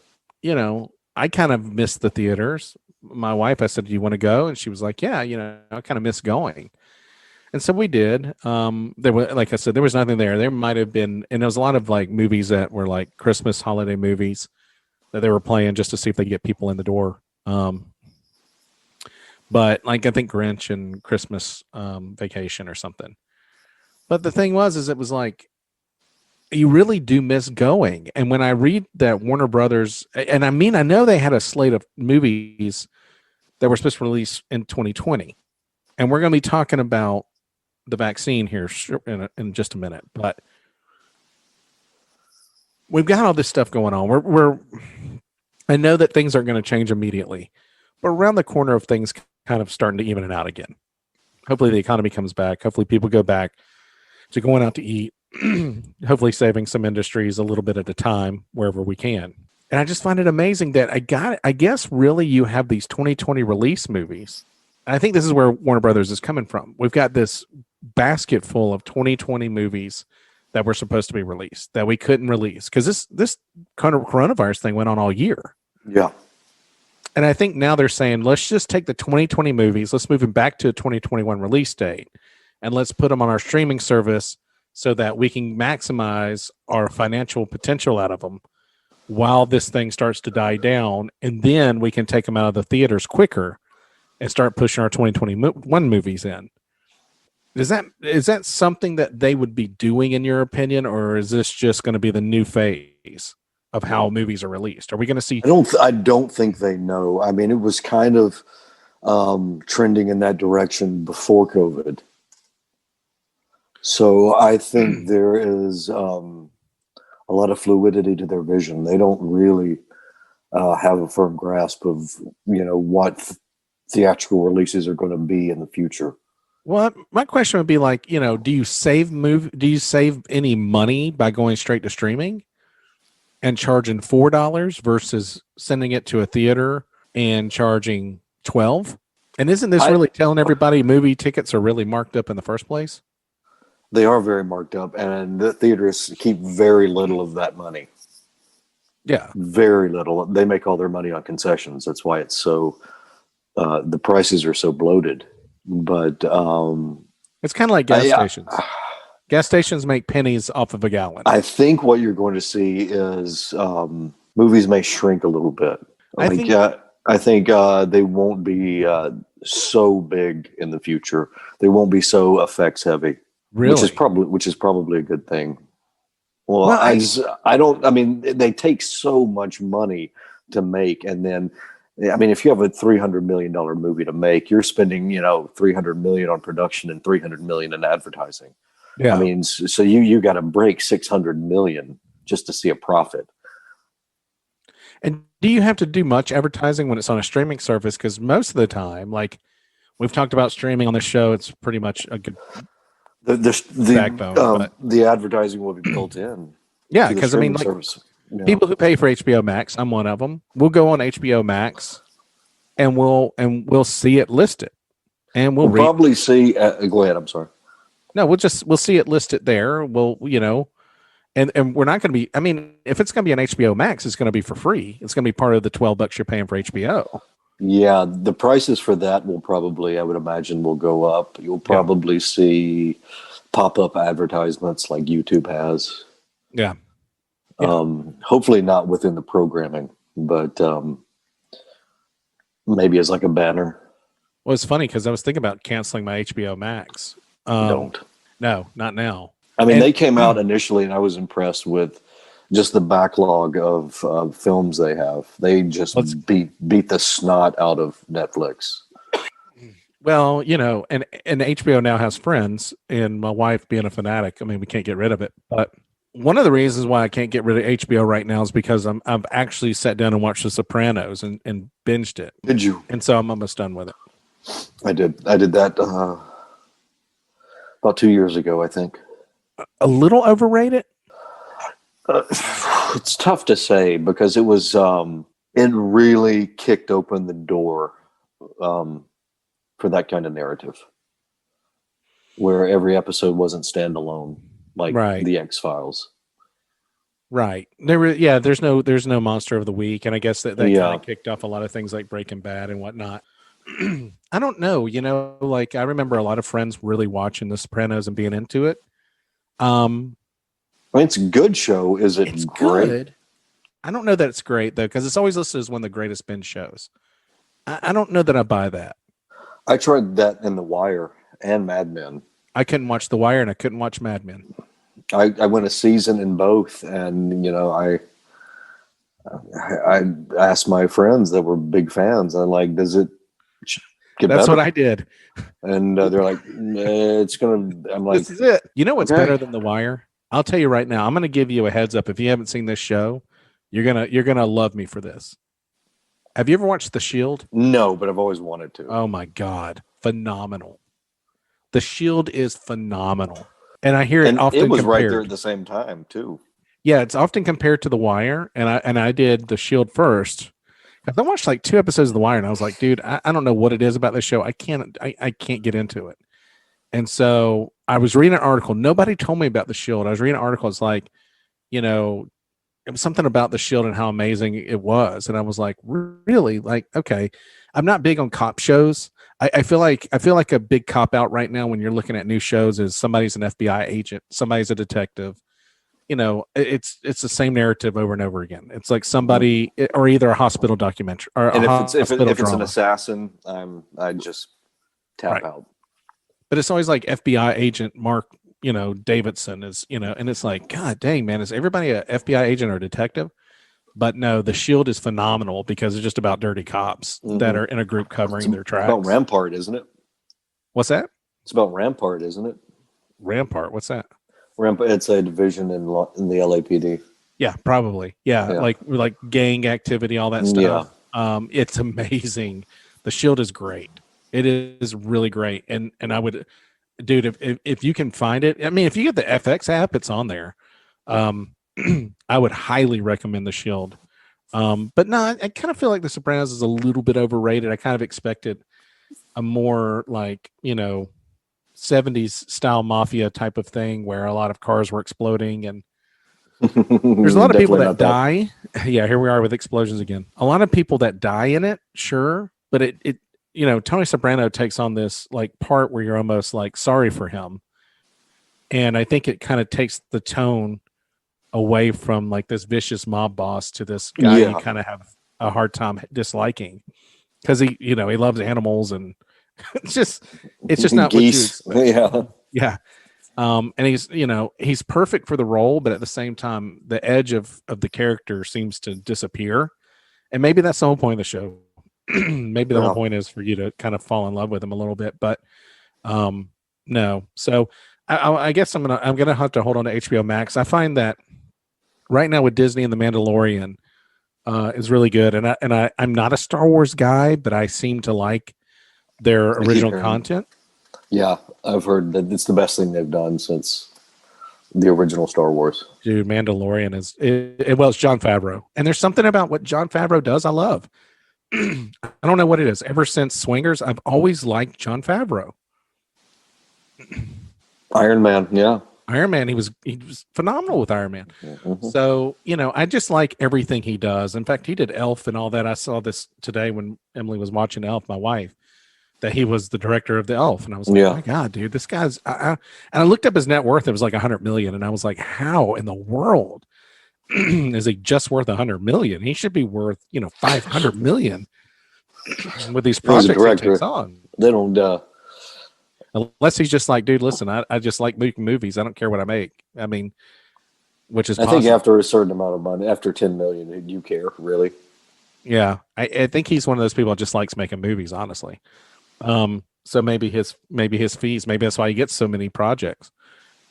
I kind of missed the theaters. My wife, I said, "Do you want to go?" And she was like, "Yeah, I kind of miss going." And so we did. There was, like I said, there was nothing there. There might have been, and there was a lot of like movies that were like Christmas holiday movies that they were playing just to see if they get people in the door. But like I think Grinch and Christmas Vacation or something. But the thing was, is it was like you really do miss going. And when I read that Warner Brothers, and I mean, I know they had a slate of movies that were supposed to release in 2020, and we're going to be talking about the vaccine here in just a minute, but we've got all this stuff going on. I know that things aren't going to change immediately, but around the corner of things kind of starting to even it out again. Hopefully the economy comes back. Hopefully people go back to going out to eat, hopefully saving some industries a little bit at a time wherever we can. And I just find it amazing that I guess really you have these 2020 release movies. I think this is where Warner Brothers is coming from. We've got this basket full of 2020 movies that were supposed to be released that we couldn't release because this kind of coronavirus thing went on all year.
Yeah.
And I think now they're saying, let's just take the 2020 movies, let's move them back to a 2021 release date, and let's put them on our streaming service so that we can maximize our financial potential out of them while this thing starts to die down. And then we can take them out of the theaters quicker and start pushing our 2021 movies in. Is that something that they would be doing in your opinion, or is this just going to be the new phase of how movies are released? Are we going to see?
I don't think they know. I mean, it was kind of trending in that direction before COVID. So I think there is a lot of fluidity to their vision. They don't really have a firm grasp of what theatrical releases are going to be in the future.
Well, my question would be like, do you save any money by going straight to streaming and charging $4 versus sending it to a theater and charging $12? And isn't this really telling everybody movie tickets are really marked up in the first place?
They are very marked up, and the theaters keep very little of that money.
Yeah.
Very little. They make all their money on concessions. That's why it's so, the prices are so bloated. But
it's kind of like gas stations. Gas stations make pennies off of a gallon.
I think what you're going to see is movies may shrink a little bit. I think they won't be so big in the future. They won't be so effects heavy.
Really?
Which is probably a good thing. Well, I mean, they take so much money to make, and then, I mean, if you have a $300 million movie to make, you're spending, $300 million on production and $300 million in advertising. Yeah. I mean, so you got to break $600 million just to see a profit.
And do you have to do much advertising when it's on a streaming service? Because most of the time, like we've talked about streaming on the show, it's pretty much a good backbone.
The advertising will be built in.
Yeah, because I mean, like people who pay for HBO Max, I'm one of them. We'll go on HBO Max, and we'll see it listed, and we'll
probably see. Go ahead. I'm sorry.
No, we'll see it listed there. We'll and we're not going to be. I mean, if it's going to be on HBO Max, it's going to be for free. It's going to be part of the $12 you're paying for HBO.
Yeah, the prices for that will probably, I would imagine, will go up. You'll probably see pop-up advertisements like YouTube has.
Yeah.
Hopefully not within the programming, but maybe as like a banner.
Well, it's funny because I was thinking about canceling my HBO Max.
Don't.
No, not now.
I mean, they came out initially, and I was impressed with just the backlog of films they have. They just beat the snot out of Netflix.
Well, and HBO now has Friends, and my wife being a fanatic, I mean, we can't get rid of it. But one of the reasons why I can't get rid of HBO right now is because I've actually sat down and watched The Sopranos and binged it.
Did you?
And so I'm almost done with it.
I did that about 2 years ago, I think.
A little overrated?
It's tough to say because it was it really kicked open the door for that kind of narrative where every episode wasn't standalone like the X-Files.
Right. There's no monster of the week, and I guess that kind of kicked off a lot of things like Breaking Bad and whatnot. I don't know. Like I remember a lot of friends really watching The Sopranos and being into it.
I mean, it's a good show. Is it
It's
great?
good. I don't know that it's great though, because it's always listed as one of the greatest binge shows. I don't know that I buy that.
I tried that in The Wire and Mad Men.
I couldn't watch The Wire and I couldn't watch Mad Men.
I went a season in both, and I asked my friends that were big fans. I'm like, does it get
That's
better?
what I did.
And they're like, it's gonna. I'm like,
This is it. You know what's
okay.
better than The Wire? I'll tell you right now. I'm going to give you a heads up. If you haven't seen this show, you're gonna love me for this. Have you ever watched The Shield?
No, but I've always wanted to.
Oh my God, phenomenal! The Shield is phenomenal, and I hear it often.
It was
compared.
right there at the same time too.
Yeah, it's often compared to The Wire, and I did The Shield first. I watched like 2 episodes of The Wire, and I was like, dude, I don't know what it is about this show. I can't get into it. And so I was reading an article. Nobody told me about The Shield. I was reading an article. It's like, it was something about The Shield and how amazing it was. And I was like, really? Like, okay. I'm not big on cop shows. I feel like a big cop out right now when you're looking at new shows is somebody's an FBI agent, somebody's a detective. It's the same narrative over and over again. It's like somebody, or either a hospital documentary, or
and
if
it's an assassin, I just tap out.
But it's always like FBI agent Mark, Davidson is, and it's like, God dang, man, is everybody a FBI agent or a detective? But no, The Shield is phenomenal because it's just about dirty cops that are in a group covering their tracks.
It's about Rampart, isn't it?
What's that?
It's about Rampart, isn't it?
Rampart. What's that?
It's a division in the LAPD.
Yeah, probably. Yeah, like gang activity, all that stuff.
Yeah.
It's amazing. The Shield is great. It is really great. And I would, dude, if you can find it, I mean, if you get the FX app, it's on there. I would highly recommend The Shield. But no, I kind of feel like The Sopranos is a little bit overrated. I kind of expected a more like, 70s style mafia type of thing where a lot of cars were exploding, and there's a lot of people that die. Yeah, here we are with explosions again. A lot of people that die in it, sure, but it Tony Soprano takes on this like part where you're almost like sorry for him, and I think it kind of takes the tone away from like this vicious mob boss to this guy you kind of have a hard time disliking because he loves animals, and it's just not
Geese.
What you expect.
Yeah.
And he's perfect for the role, but at the same time, the edge of the character seems to disappear. And maybe that's the whole point of the show. Maybe the whole point is for you to kind of fall in love with him a little bit, but no. So I guess I'm gonna have to hold on to HBO Max. I find that right now with Disney and The Mandalorian is really good, and I'm not a Star Wars guy, but I seem to like their original content.
Yeah, I've heard that it's the best thing they've done since the original Star Wars.
Dude, Mandalorian it's Jon Favreau. And there's something about what Jon Favreau does I love. I don't know what it is. Ever since Swingers, I've always liked Jon Favreau.
Iron Man, yeah.
Iron Man, he was phenomenal with Iron Man. Mm-hmm. So, I just like everything he does. In fact, he did Elf and all that. I saw this today when Emily was watching Elf, my wife, that he was the director of the Elf. And I was like, oh my God, dude, this guy's, and I looked up his net worth. It was like 100 million. And I was like, how in the world is he just worth 100 million? He should be worth, 500 million with these projects he takes on.
They don't,
unless he's just like, dude, listen, I just like making movies. I don't care what I make. I mean, which is
I think after a certain amount of money, after 10 million, you care, really.
Yeah. I think he's one of those people that just likes making movies, honestly. So maybe his fees, maybe that's why he gets so many projects.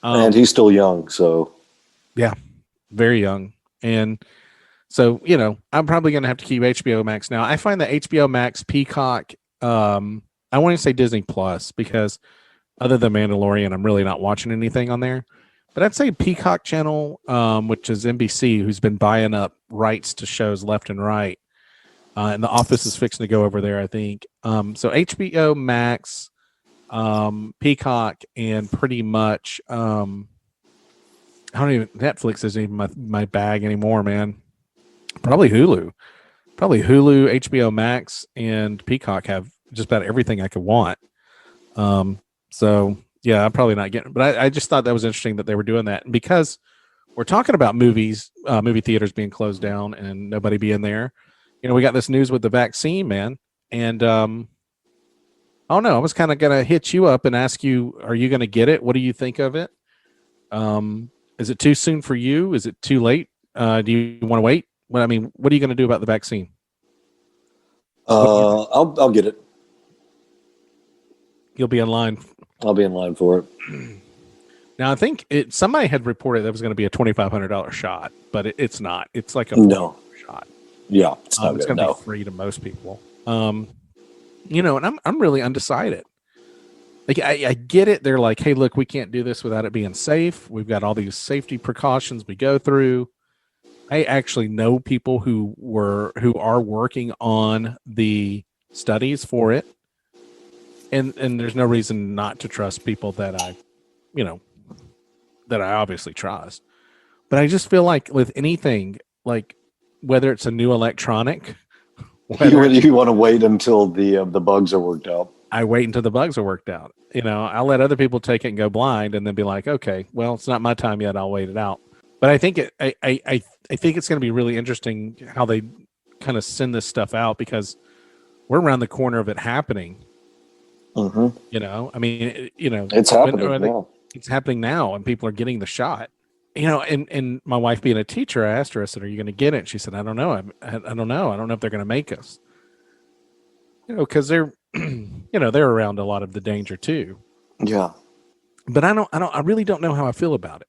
And he's still young, so
yeah, very young. And so, I'm probably going to have to keep HBO Max now. I find that HBO Max, Peacock, I want to say Disney Plus, because other than Mandalorian, I'm really not watching anything on there. But I'd say Peacock channel, which is NBC, who's been buying up rights to shows left and right. And The Office is fixing to go over there, I think. So HBO Max, Peacock, and pretty much Netflix isn't even my bag anymore, man. Probably Hulu, HBO Max, and Peacock have just about everything I could want. So yeah, I'm probably not getting, but I just thought that was interesting that they were doing that. And because we're talking about movies, movie theaters being closed down and nobody being there, we got this news with the vaccine, man. And I don't know. I was kind of going to hit you up and ask you, are you going to get it? What do you think of it? Is it too soon for you? Is it too late? Do you want to wait? What are you going to do about the vaccine?
I'll get it.
You'll be in line.
I'll be in line for it.
Now, I think somebody had reported that was going to be a $2,500 shot, but it's not. It's like a
$4
shot.
Yeah, it's not
it's going to be free to most people. And I'm really undecided. Like I get it. They're like, hey, look, we can't do this without it being safe. We've got all these safety precautions we go through. I actually know people who are working on the studies for it. And there's no reason not to trust people that I obviously trust. But I just feel like with anything, like whether it's a new electronic,
you want to wait until the bugs are worked out.
I wait until the bugs are worked out. I'll let other people take it and go blind and then be like, okay, well, it's not my time yet. I'll wait it out. But I think I think it's going to be really interesting how they kind of send this stuff out, because we're around the corner of it happening.
Mm-hmm.
It's
happening now.
It's happening now, and people are getting the shot. And my wife being a teacher, I asked her, I said, are you going to get it? She said, I don't know. I don't know. I don't know if they're going to make us. Because they're, they're around a lot of the danger too.
Yeah.
But I really don't know how I feel about it.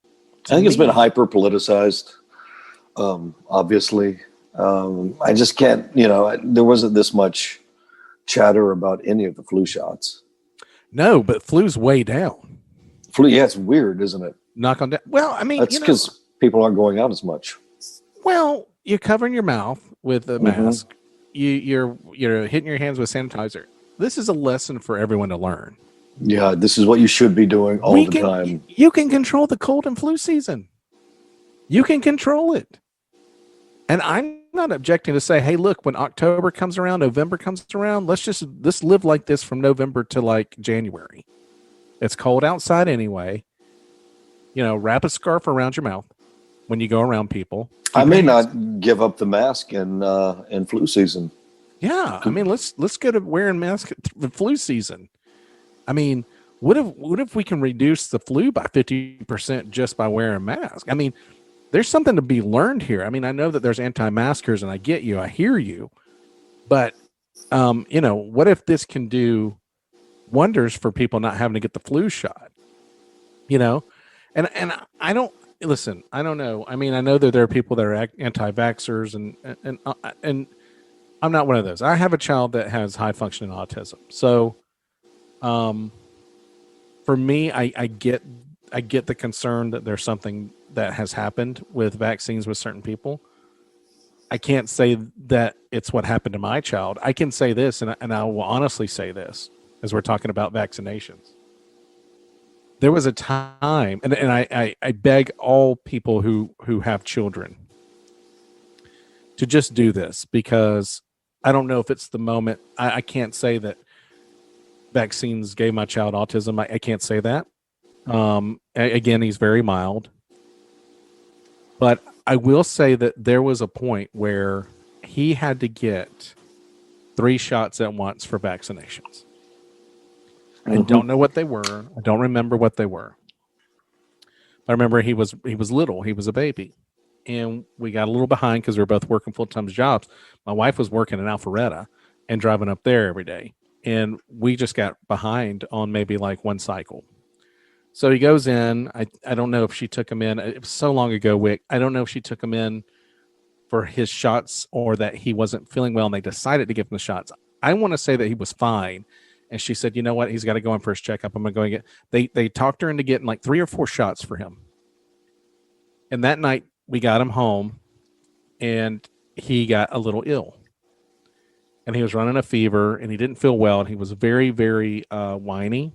I think it's been hyper politicized. Obviously, I just can't, there wasn't this much chatter about any of the flu shots.
No, but flu's way down.
Flu, yeah, it's weird, isn't it?
Knock on down. Well,
that's because people aren't going out as much.
Well, you're covering your mouth with a mask. You're hitting your hands with sanitizer. This is a lesson for everyone to learn.
Yeah, this is what you should be doing all the time.
You can control the cold and flu season. You can control it. And I'm not objecting to say, hey, look, when October comes around, November comes around, let's live like this from November to like January. It's cold outside anyway. Wrap a scarf around your mouth when you go around people.
I may not give up the mask in flu season.
Yeah, let's go to wearing masks the flu season. What if we can reduce the flu by 50% just by wearing masks? There's something to be learned here. I know that there's anti-maskers, and I get you, I hear you, but what if this can do wonders for people not having to get the flu shot? And I don't listen. I don't know. I know that there are people that are anti-vaxxers, and I'm not one of those. I have a child that has high functioning autism, so for me, I get the concern that there's something that has happened with vaccines with certain people. I can't say that it's what happened to my child. I can say this, and I will honestly say this, as we're talking about vaccinations. There was a time, and I beg all people who have children to just do this, because I don't know if it's the moment. I can't say that vaccines gave my child autism. I can't say that. Again, he's very mild. But I will say that there was a point where he had to get 3 shots at once for vaccinations. I don't know what they were. I don't remember what they were. I remember he was little. He was a baby. And we got a little behind because we were both working full-time jobs. My wife was working in Alpharetta and driving up there every day. And we just got behind on maybe like 1 cycle. So he goes in. I don't know if she took him in. It was so long ago, Wick. I don't know if she took him in for his shots or that he wasn't feeling well and they decided to give him the shots. I want to say that he was fine. And she said, you know what? He's got to go in for his checkup. I'm going to go and get. They talked her into getting like 3 or 4 shots for him. And that night we got him home, and he got a little ill. And he was running a fever, and he didn't feel well. And he was very, very whiny.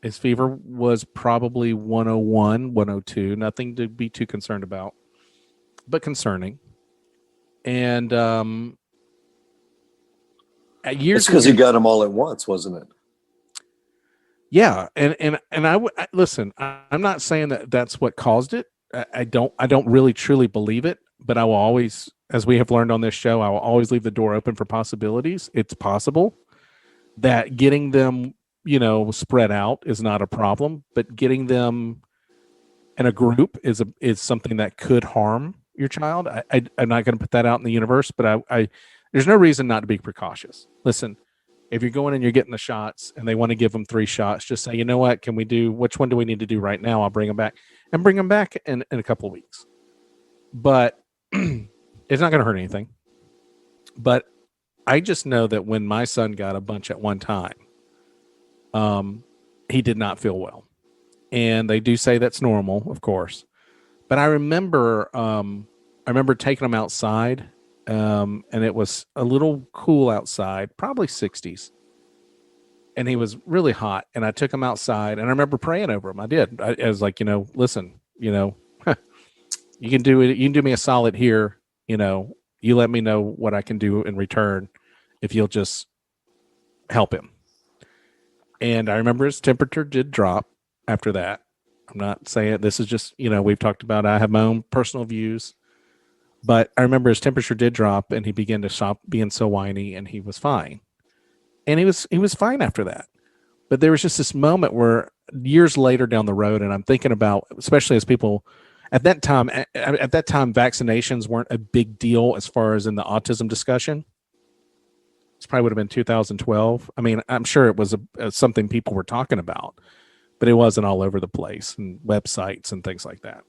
His fever was probably 101, 102. Nothing to be too concerned about, but concerning. And years.
It's because he got them all at once, wasn't it?
Yeah, and listen. I'm not saying that that's what caused it. I don't really truly believe it, but I will always, as we have learned on this show, I will always leave the door open for possibilities. It's possible that getting them, spread out is not a problem, but getting them in a group is something that could harm your child. I'm not going to put that out in the universe, but I there's no reason not to be precautious. Listen, if you're going and you're getting the shots and they want to give them 3 shots, just say, you know what, which one do we need to do right now? I'll bring them back in a couple of weeks. But it's not going to hurt anything. But I just know that when my son got a bunch at one time, he did not feel well. And they do say that's normal, of course. But I remember taking him outside, and it was a little cool outside, probably 60s. And he was really hot. And I took him outside, and I remember praying over him. I did. I was like, listen, you can do it. You can do me a solid here. You let me know what I can do in return if you'll just help him. And I remember his temperature did drop after that. I'm not saying this is just, we've talked about, I have my own personal views, but I remember his temperature did drop and he began to stop being so whiny and he was fine. And he was fine after that. But there was just this moment where years later down the road, and I'm thinking about, especially as people at that time, vaccinations weren't a big deal as far as in the autism discussion. This probably would have been 2012. I mean, I'm sure it was something people were talking about, but it wasn't all over the place and websites and things like that.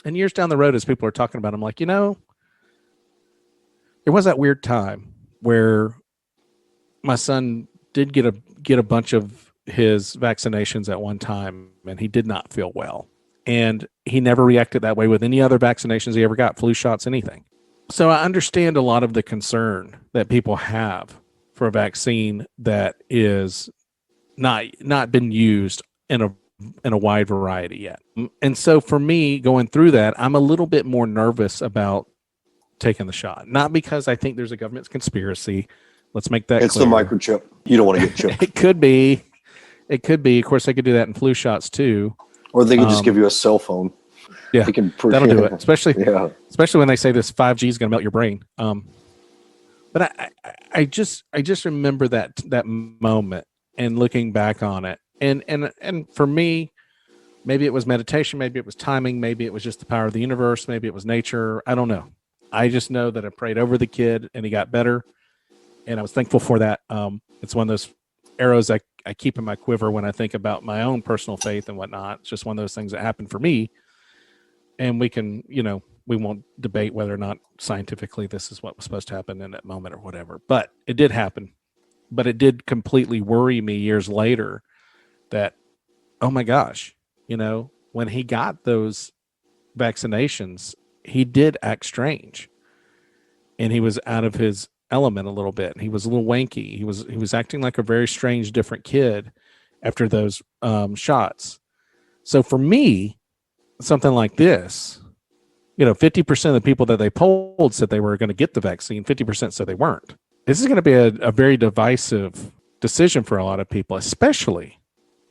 And years down the road, as people are talking about, I'm like, there was that weird time where my son did get a bunch of his vaccinations at one time, and he did not feel well. And he never reacted that way with any other vaccinations he ever got, flu shots, anything. So I understand a lot of the concern that people have for a vaccine that is not been used in a wide variety yet. And so for me, going through that, I'm a little bit more nervous about taking the shot. Not because I think there's a government conspiracy. Let's make that
It's
clear.
the microchip. You don't want to get chipped.
It could be. Of course, they could do that in flu shots too.
Or they can just give you a cell phone.
Yeah, that'll do it. Especially when they say this 5G is going to melt your brain. But I just remember that moment and looking back on it, and for me, maybe it was meditation, maybe it was timing, maybe it was just the power of the universe, maybe it was nature. I don't know. I just know that I prayed over the kid and he got better, and I was thankful for that. It's one of those arrows I keep in my quiver when I think about my own personal faith and whatnot. It's just one of those things that happened for me. And we can, we won't debate whether or not scientifically this is what was supposed to happen in that moment or whatever. But it did happen. But it did completely worry me years later that, oh my gosh, when he got those vaccinations, he did act strange. And he was out of his element a little bit. He was a little wanky. He was acting like a very strange, different kid after those shots. So for me, something like this, 50% of the people that they polled said they were going to get the vaccine, 50% said they weren't. This is going to be a very divisive decision for a lot of people, especially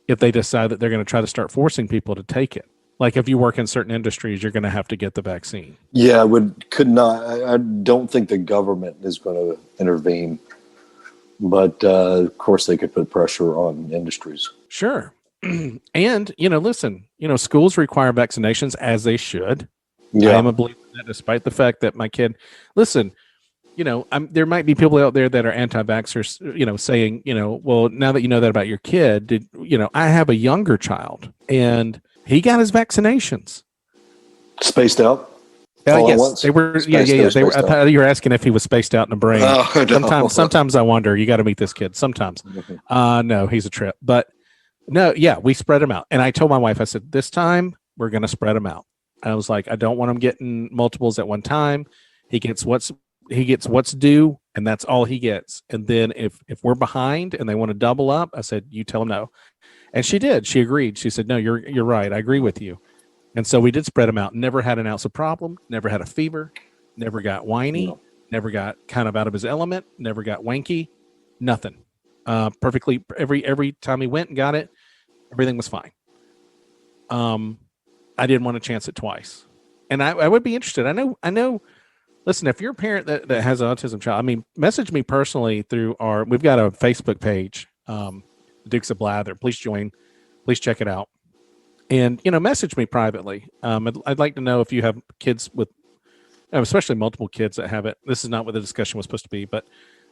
if they decide that they're going to try to start forcing people to take it. Like if you work in certain industries, you're going to have to get the vaccine.
Yeah, I don't think the government is going to intervene, but of course they could put pressure on industries.
Sure. And, listen, schools require vaccinations as they should. Yeah. I am a believer in that, despite the fact that my kid, listen, there might be people out there that are anti-vaxxers, saying, well, now that you know that about your kid, I have a younger child and he got his vaccinations.
Spaced out?
Yes, they were. They were. I thought you were asking if he was spaced out in the brain. Oh, no. Sometimes I wonder. You got to meet this kid. Sometimes, no, he's a trip. But no, yeah, we spread him out. And I told my wife, I said, this time we're going to spread him out. I was like, I don't want him getting multiples at one time. He gets what's due, and that's all he gets. And then if we're behind and they want to double up, I said, you tell him no. And she did. She agreed. She said, no, you're right. I agree with you. And so we did spread him out. Never had an ounce of problem. Never had a fever. Never got whiny. No. Never got kind of out of his element. Never got wanky. Nothing. Perfectly. Every time he went and got it, everything was fine. I didn't want to chance it twice, and I would be interested. I know. Listen, if you're a parent that has an autism child, I mean, message me personally through we've got a Facebook page, Dukes of Blather. Please join. Please check it out. And, message me privately. I'd like to know if you have kids with, especially multiple kids that have it. This is not what the discussion was supposed to be, but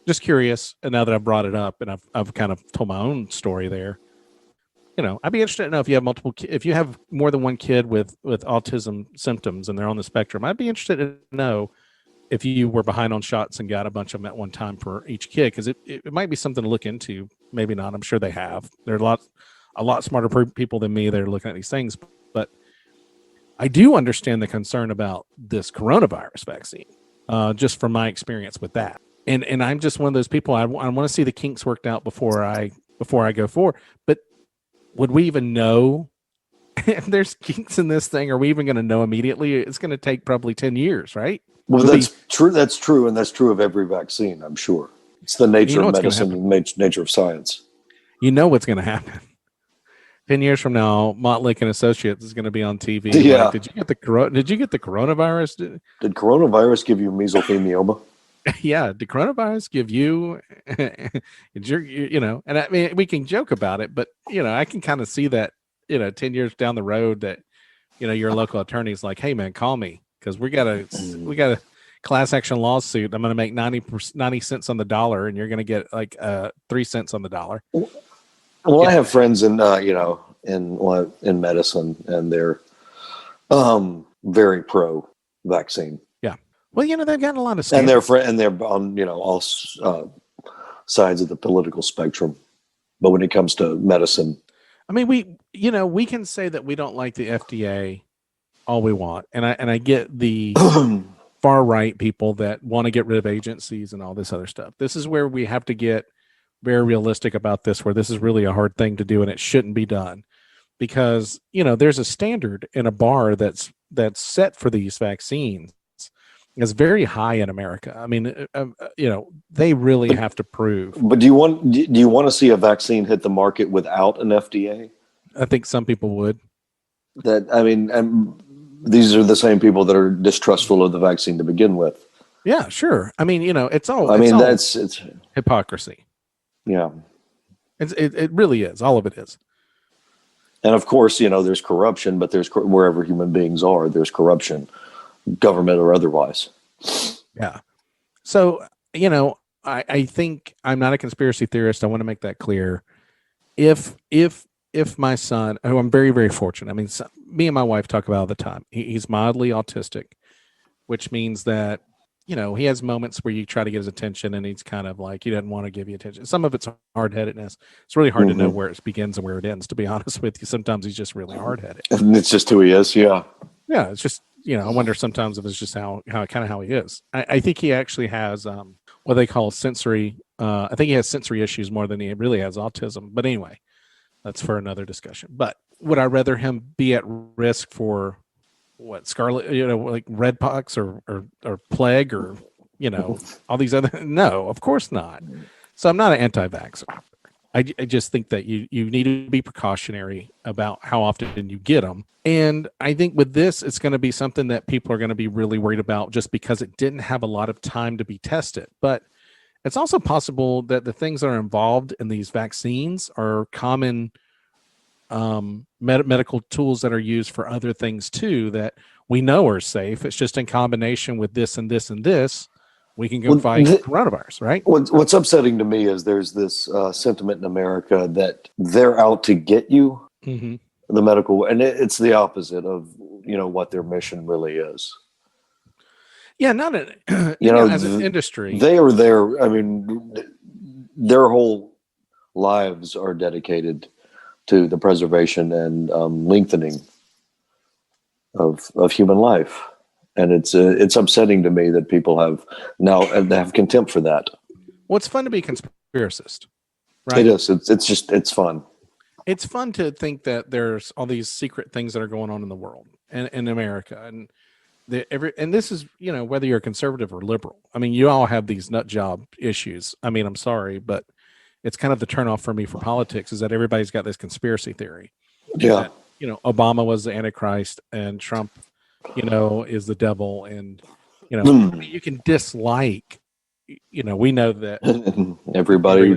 just curious. And now that I've brought it up and I've kind of told my own story there, I'd be interested to know if you have if you have more than one kid with autism symptoms and they're on the spectrum. I'd be interested to know if you were behind on shots and got a bunch of them at one time for each kid, because it might be something to look into. Maybe not. I'm sure they have. There are a lot smarter people than me that are looking at these things. But I do understand the concern about this coronavirus vaccine, just from my experience with that. And I'm just one of those people. I want to see the kinks worked out before I go forward. But would we even know if there's kinks in this thing? Are we even going to know immediately? It's going to take probably 10 years, right?
Well, that's true. That's true. And that's true of every vaccine, I'm sure. It's the nature of medicine and nature of science. You know
what's going to happen. 10 years from now, Motley and Associates is going to be on TV.
Yeah.
Like, did you get the coronavirus?
Did coronavirus give you mesothelioma?
Yeah. Did coronavirus give you, and I mean, we can joke about it, but, I can kind of see that, 10 years down the road that, your local attorney's like, hey, man, call me. Because we got a class action lawsuit. I'm going to make 90 cents on the dollar, and you're going to get like 3 cents on the dollar.
Well, I have friends in medicine, and they're very pro vaccine.
Yeah. Well, they've gotten a lot of
standards. And they're on all sides of the political spectrum. But when it comes to medicine,
I mean, we can say that we don't like the FDA all we want, and I get the far right people that want to get rid of agencies and all this other stuff. This is where we have to get very realistic about this, where this is really a hard thing to do and it shouldn't be done, because there's a standard in a bar that's set for these vaccines. It's very high in America. I mean, they really have to prove.
But do you want to see a vaccine hit the market without an FDA?
I think some people would.
These are the same people that are distrustful of the vaccine to begin with.
Yeah, sure. I mean, it's all.
It's
hypocrisy.
Yeah,
it really is. All of it is.
And of course, there's corruption, but there's wherever human beings are, there's corruption, government or otherwise.
Yeah. So, I think I'm not a conspiracy theorist. I want to make that clear. If my son, who I'm very, very fortunate, I mean, me and my wife talk about it all the time. He's mildly autistic, which means that, he has moments where you try to get his attention and he's kind of like, he doesn't want to give you attention. Some of it's hard-headedness. It's really hard to know where it begins and where it ends, to be honest with you. Sometimes he's just really hard-headed.
And it's just who he is. Yeah.
Yeah. It's just, I wonder sometimes if it's just how he is. I think he actually has what they call sensory. I think he has sensory issues more than he really has autism. But anyway, that's for another discussion. But would I rather him be at risk for scarlet, like red pox or plague or, all these other? No, of course not. So I'm not an anti-vaxxer. I just think that you need to be precautionary about how often you get them. And I think with this, it's going to be something that people are going to be really worried about just because it didn't have a lot of time to be tested. But it's also possible that the things that are involved in these vaccines are common medical tools that are used for other things too, that we know are safe. It's just in combination with this and this and this, we can go fight coronavirus, right?
What's upsetting to me is there's this sentiment in America that they're out to get you, the medical, and it's the opposite of what their mission really is.
Yeah, not as an industry.
They are there. I mean, their whole lives are dedicated to the preservation and lengthening of human life, and it's upsetting to me that people have contempt for that.
Well, it's fun to be a conspiracist, right?
It is. It's fun.
It's fun to think that there's all these secret things that are going on in the world and in America, and this is whether you're conservative or liberal. I mean, you all have these nut job issues. I mean, I'm sorry, but it's kind of the turnoff for me for politics is that everybody's got this conspiracy theory.
Yeah.
That, Obama was the Antichrist and Trump, is the devil. And, you can dislike, we know that
everybody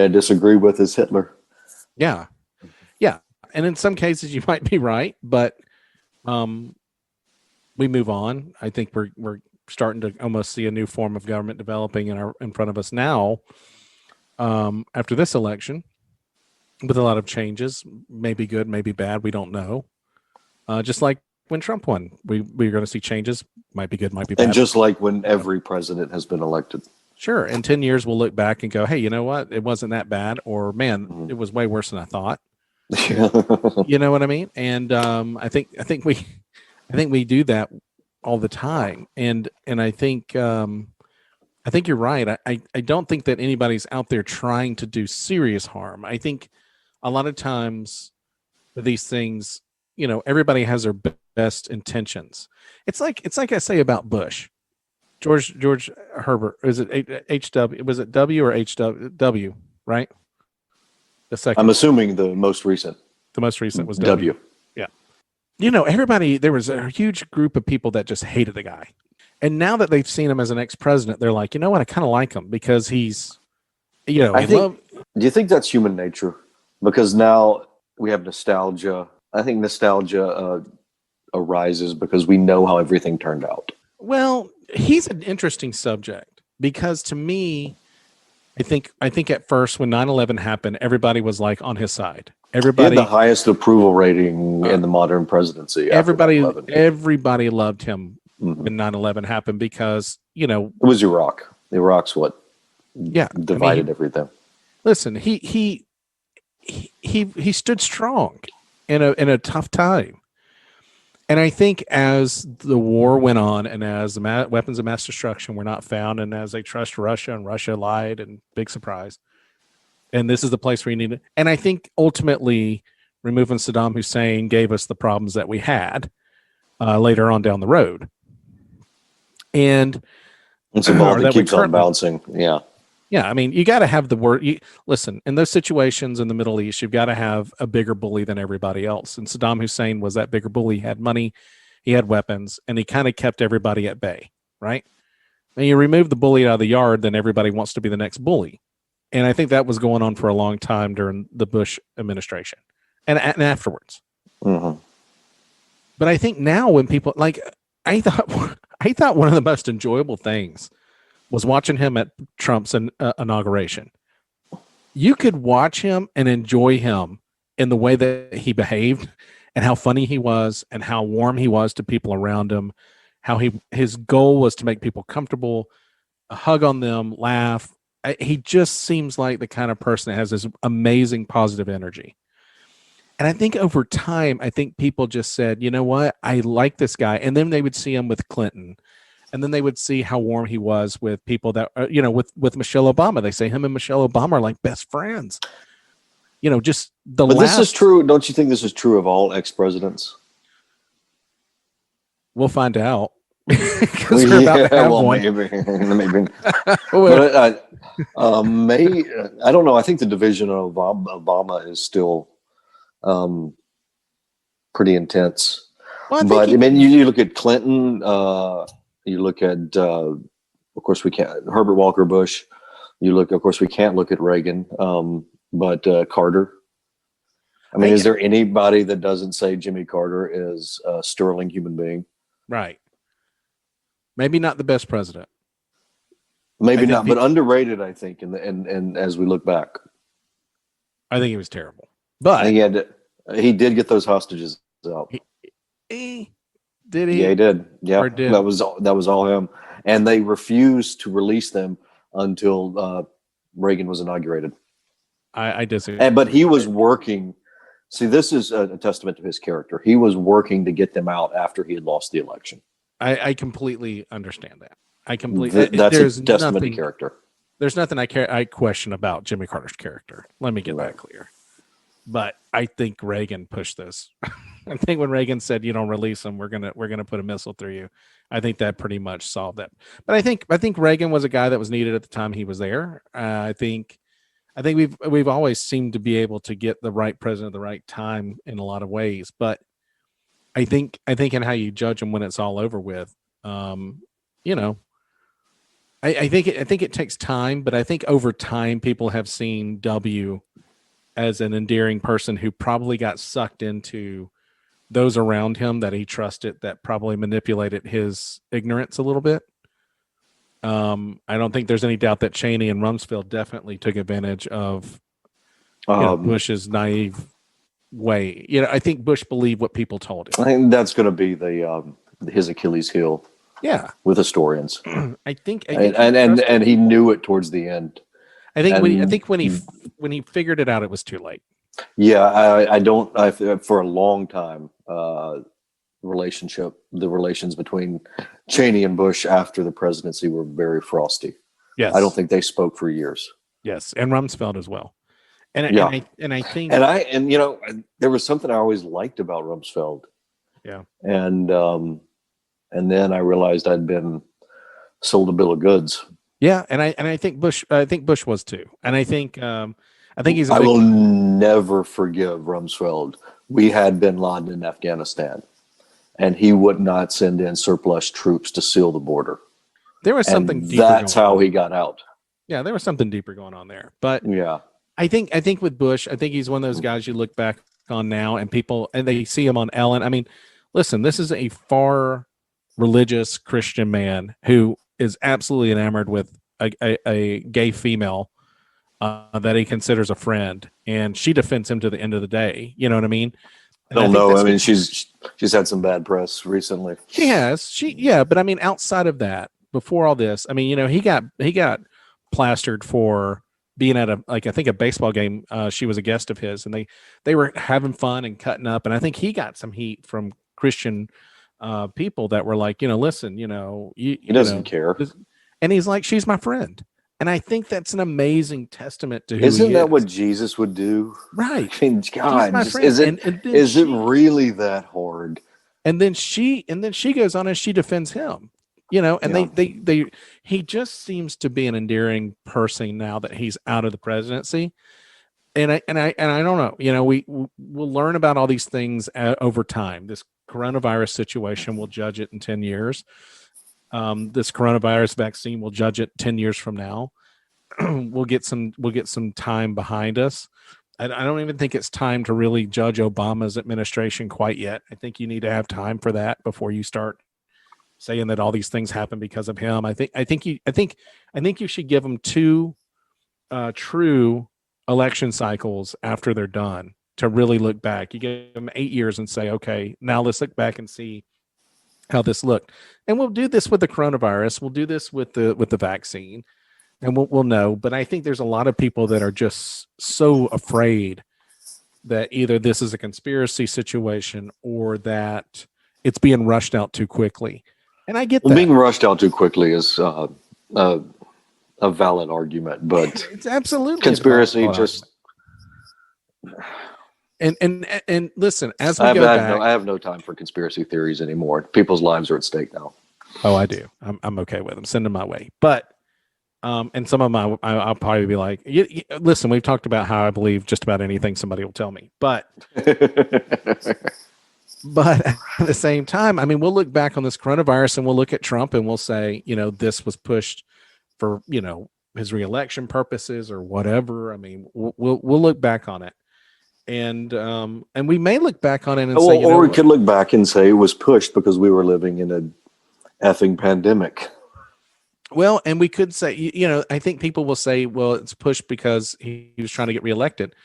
I disagree with is Hitler.
Yeah. Yeah. And in some cases you might be right, but we move on. I think we're starting to almost see a new form of government developing in front of us now, after this election, with a lot of changes, maybe good, maybe bad. We don't know. Just like when Trump won, we're going to see changes, might be good, might be bad.
And just like when every president has been elected.
Sure. In 10 years, we'll look back and go, hey, you know what? It wasn't that bad. Or, man, it was way worse than I thought. You know what I mean? And I think we do that all the time. And I think you're right. I don't think that anybody's out there trying to do serious harm. I think a lot of times with these things, everybody has their best intentions. It's like I say about Bush. George Herbert, is it HW? Was it W or HW? Right. The second.
I'm assuming the most recent.
The most recent was W. Yeah. Everybody. There was a huge group of people that just hated the guy, and now that they've seen him as an ex-president, they're like, you know what? I kind of like him because he's,
do you think that's human nature? Because now we have nostalgia. I think nostalgia arises because we know how everything turned out.
Well, he's an interesting subject because to me, I think at first when 9/11 happened, everybody was like on his side. Everybody
he had the highest approval rating in the modern presidency.
Everybody loved him when 9/11 happened because it
was Iraq. Iraq's what divided everything.
Listen, he stood strong in a tough time. And I think as the war went on and as the weapons of mass destruction were not found and as they trust Russia and Russia lied and big surprise, and this is the place where you need it. And I think ultimately removing Saddam Hussein gave us the problems that we had later on down the road. And
it's a ball that keeps on bouncing. Yeah.
Yeah, I mean, you got to have the word. Listen, in those situations in the Middle East, you've got to have a bigger bully than everybody else. And Saddam Hussein was that bigger bully. He had money, he had weapons, and he kind of kept everybody at bay, right? And you remove the bully out of the yard, then everybody wants to be the next bully. And I think that was going on for a long time during the Bush administration and afterwards.
Mm-hmm.
But I think now when people I thought one of the most enjoyable things was watching him at Trump's inauguration. You could watch him and enjoy him in the way that he behaved and how funny he was and how warm he was to people around him, how his goal was to make people comfortable, hug on them, laugh. He just seems like the kind of person that has this amazing positive energy. And I think over time, people just said, you know what? I like this guy. And then they would see him with Clinton. And then they would see how warm he was with people that, with Michelle Obama. They say him and Michelle Obama are like best friends. Just the
But this is true. Don't you think this is true of all ex-presidents?
We'll find out. Because we're about to have one.
Maybe. But, I don't know. I think the division of Obama is still pretty intense. Well, but you look at Clinton. You look at, of course, we can't. Herbert Walker Bush. Of course, we can't look at Reagan, but Carter. I mean, is there anybody that doesn't say Jimmy Carter is a sterling human being?
Right. Maybe not the best president.
Maybe not, but underrated, I think. And as we look back,
I think he was terrible. But
I think he did get those hostages out.
Did he?
Yeah, he did. Yeah, that was all him. And they refused to release them until Reagan was inaugurated.
I disagree.
But he was working. See, this is a testament to his character. He was working to get them out after he had lost the election.
I completely understand that.
That's a testament to character.
There's nothing I question about Jimmy Carter's character. Let me get that clear. But I think Reagan pushed this. I think when Reagan said, "You don't release them, we're gonna put a missile through you," I think that pretty much solved that. But I think Reagan was a guy that was needed at the time he was there. I think we've always seemed to be able to get the right president at the right time in a lot of ways. But I think in how you judge them when it's all over with, you know, I think it takes time, but I think over time people have seen W as an endearing person who probably got sucked into those around him that he trusted that probably manipulated his ignorance a little bit. I don't think there's any doubt that Cheney and Rumsfeld definitely took advantage of Bush's naive way. I think Bush believed what people told him.
I think that's going to be his Achilles heel.
Yeah,
with historians.
I think
and he knew it towards the end.
I think when he figured it out, it was too late.
Yeah, I for a long time, the relations between Cheney and Bush after the presidency were very frosty.
Yes,
I don't think they spoke for years.
Yes, and Rumsfeld as well. And I think
there was something I always liked about Rumsfeld.
Yeah,
and then I realized I'd been sold a bill of goods.
Yeah, and I think Bush was too, and I think he's.
I will never forgive Rumsfeld. We had bin Laden in Afghanistan, and he would not send in surplus troops to seal the border.
There was something deeper.
That's how he got out.
Yeah, there was something deeper going on there. But
yeah,
I think with Bush, I think he's one of those guys you look back on now, and people and they see him on Ellen. I mean, listen, this is a far religious Christian man who is absolutely enamored with a gay female that he considers a friend, and she defends him to the end of the day. You know what I mean?
And I don't know. I mean, she's had some bad press recently.
She has. But I mean, outside of that, before all this, I mean, he got plastered for being at I think a baseball game. She was a guest of his, and they were having fun and cutting up, and I think he got some heat from Christian people that were like, listen, he
doesn't care.
And he's like, she's my friend. And I think that's an amazing testament to who
Isn't
he
that
is.
What Jesus would do?
Right.
I mean, God, is it really that hard?
And then she goes on and she defends him, and he just seems to be an endearing person now that he's out of the presidency. And I don't know, we'll learn about all these things over time. This coronavirus situation, we'll judge it in 10 years. This coronavirus vaccine, we'll judge it 10 years from now. We'll get some time behind us. I don't even think it's time to really judge Obama's administration quite yet. I think you need to have time for that before you start saying that all these things happen because of him. I think you should give them 2 true election cycles after they're done to really look back. You give them 8 years and say, okay, now let's look back and see how this looked. And we'll do this with the coronavirus. We'll do this with the vaccine, and we'll know. But I think there's a lot of people that are just so afraid that either this is a conspiracy situation or that it's being rushed out too quickly. And I get that.
Being rushed out too quickly is a valid argument, but
it's absolutely
conspiracy.
And listen, as we
I have no time for conspiracy theories anymore. People's lives are at stake now.
Oh, I do. I'm okay with them. Send them my way. But and some of them I'll probably be like, listen, we've talked about how I believe just about anything somebody will tell me. But at the same time, I mean, we'll look back on this coronavirus and we'll look at Trump and we'll say, this was pushed for, his reelection purposes or whatever. I mean, we'll look back on it. And we may look back on it and say,
or we could look back and say it was pushed because we were living in a effing pandemic.
Well, and we could say, I think people will say, well, it's pushed because he was trying to get reelected.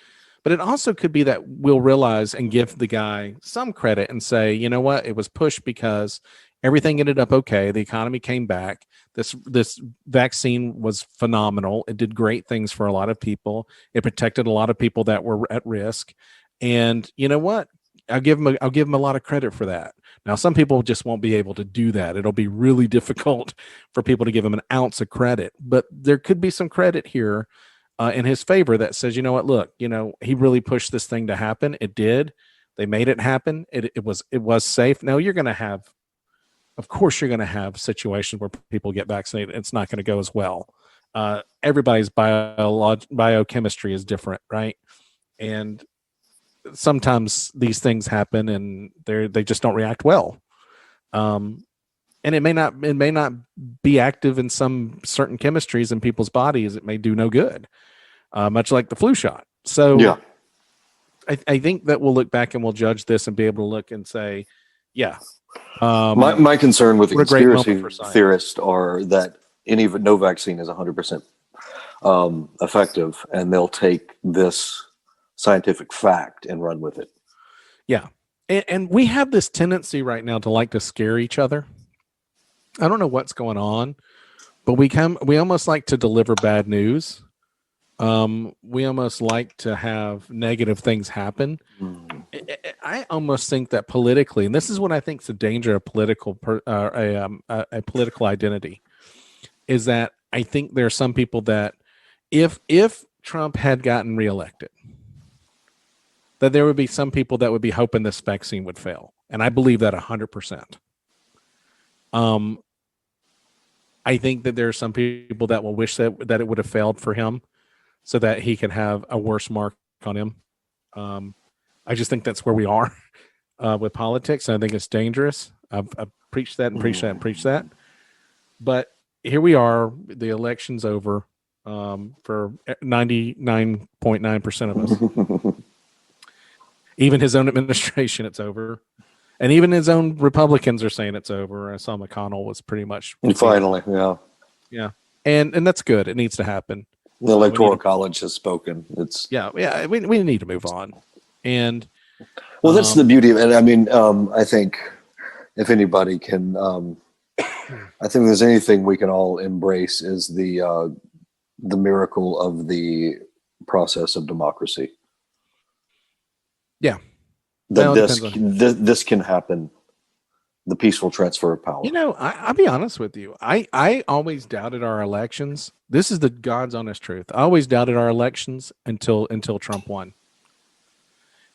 But it also could be that we'll realize and give the guy some credit and say, you know what, it was pushed because everything ended up okay. The economy came back. This vaccine was phenomenal. It did great things for a lot of people. It protected a lot of people that were at risk. And you know what? I'll give him a lot of credit for that. Now, some people just won't be able to do that. It'll be really difficult for people to give him an ounce of credit. But there could be some credit here in his favor that says, you know what? Look, he really pushed this thing to happen. It did. They made it happen. It was safe. Now of course, you're going to have situations where people get vaccinated. It's not going to go as well. Everybody's biochemistry is different, right? And sometimes these things happen, and they just don't react well. And it may not be active in some certain chemistries in people's bodies. It may do no good, much like the flu shot. So
Yeah.
I think that we'll look back and we'll judge this and be able to look and say, yeah.
My concern with the
what a great moment
conspiracy
for science.
theorists are that no vaccine is 100% effective, and they'll take this scientific fact and run with it.
Yeah. And we have this tendency right now to like to scare each other. I don't know what's going on, but we almost like to deliver bad news. We almost like to have negative things happen. I almost think that politically, and this is what I think is the danger of political identity, is that I think there are some people that if Trump had gotten reelected, that there would be some people that would be hoping this vaccine would fail. And I believe that 100%. I think that there are some people that will wish that it would have failed for him so that he could have a worse mark on him. I just think that's where we are with politics. And I think it's dangerous. I've preached that and preached that and preached that. But here we are. The election's over for 99.9% of us. Even his own administration, it's over. And even his own Republicans are saying it's over. I saw McConnell was pretty much.
Finally, yeah.
Yeah. And that's good. It needs to happen.
The Electoral College has spoken.
We need to move on. And
well, that's the beauty of it. I mean, I think if anybody can, I think if there's anything we can all embrace is the miracle of the process of democracy.
Yeah.
That this can happen. The peaceful transfer of power.
I'll be honest with you. I always doubted our elections. This is the God's honest truth. I always doubted our elections until Trump won.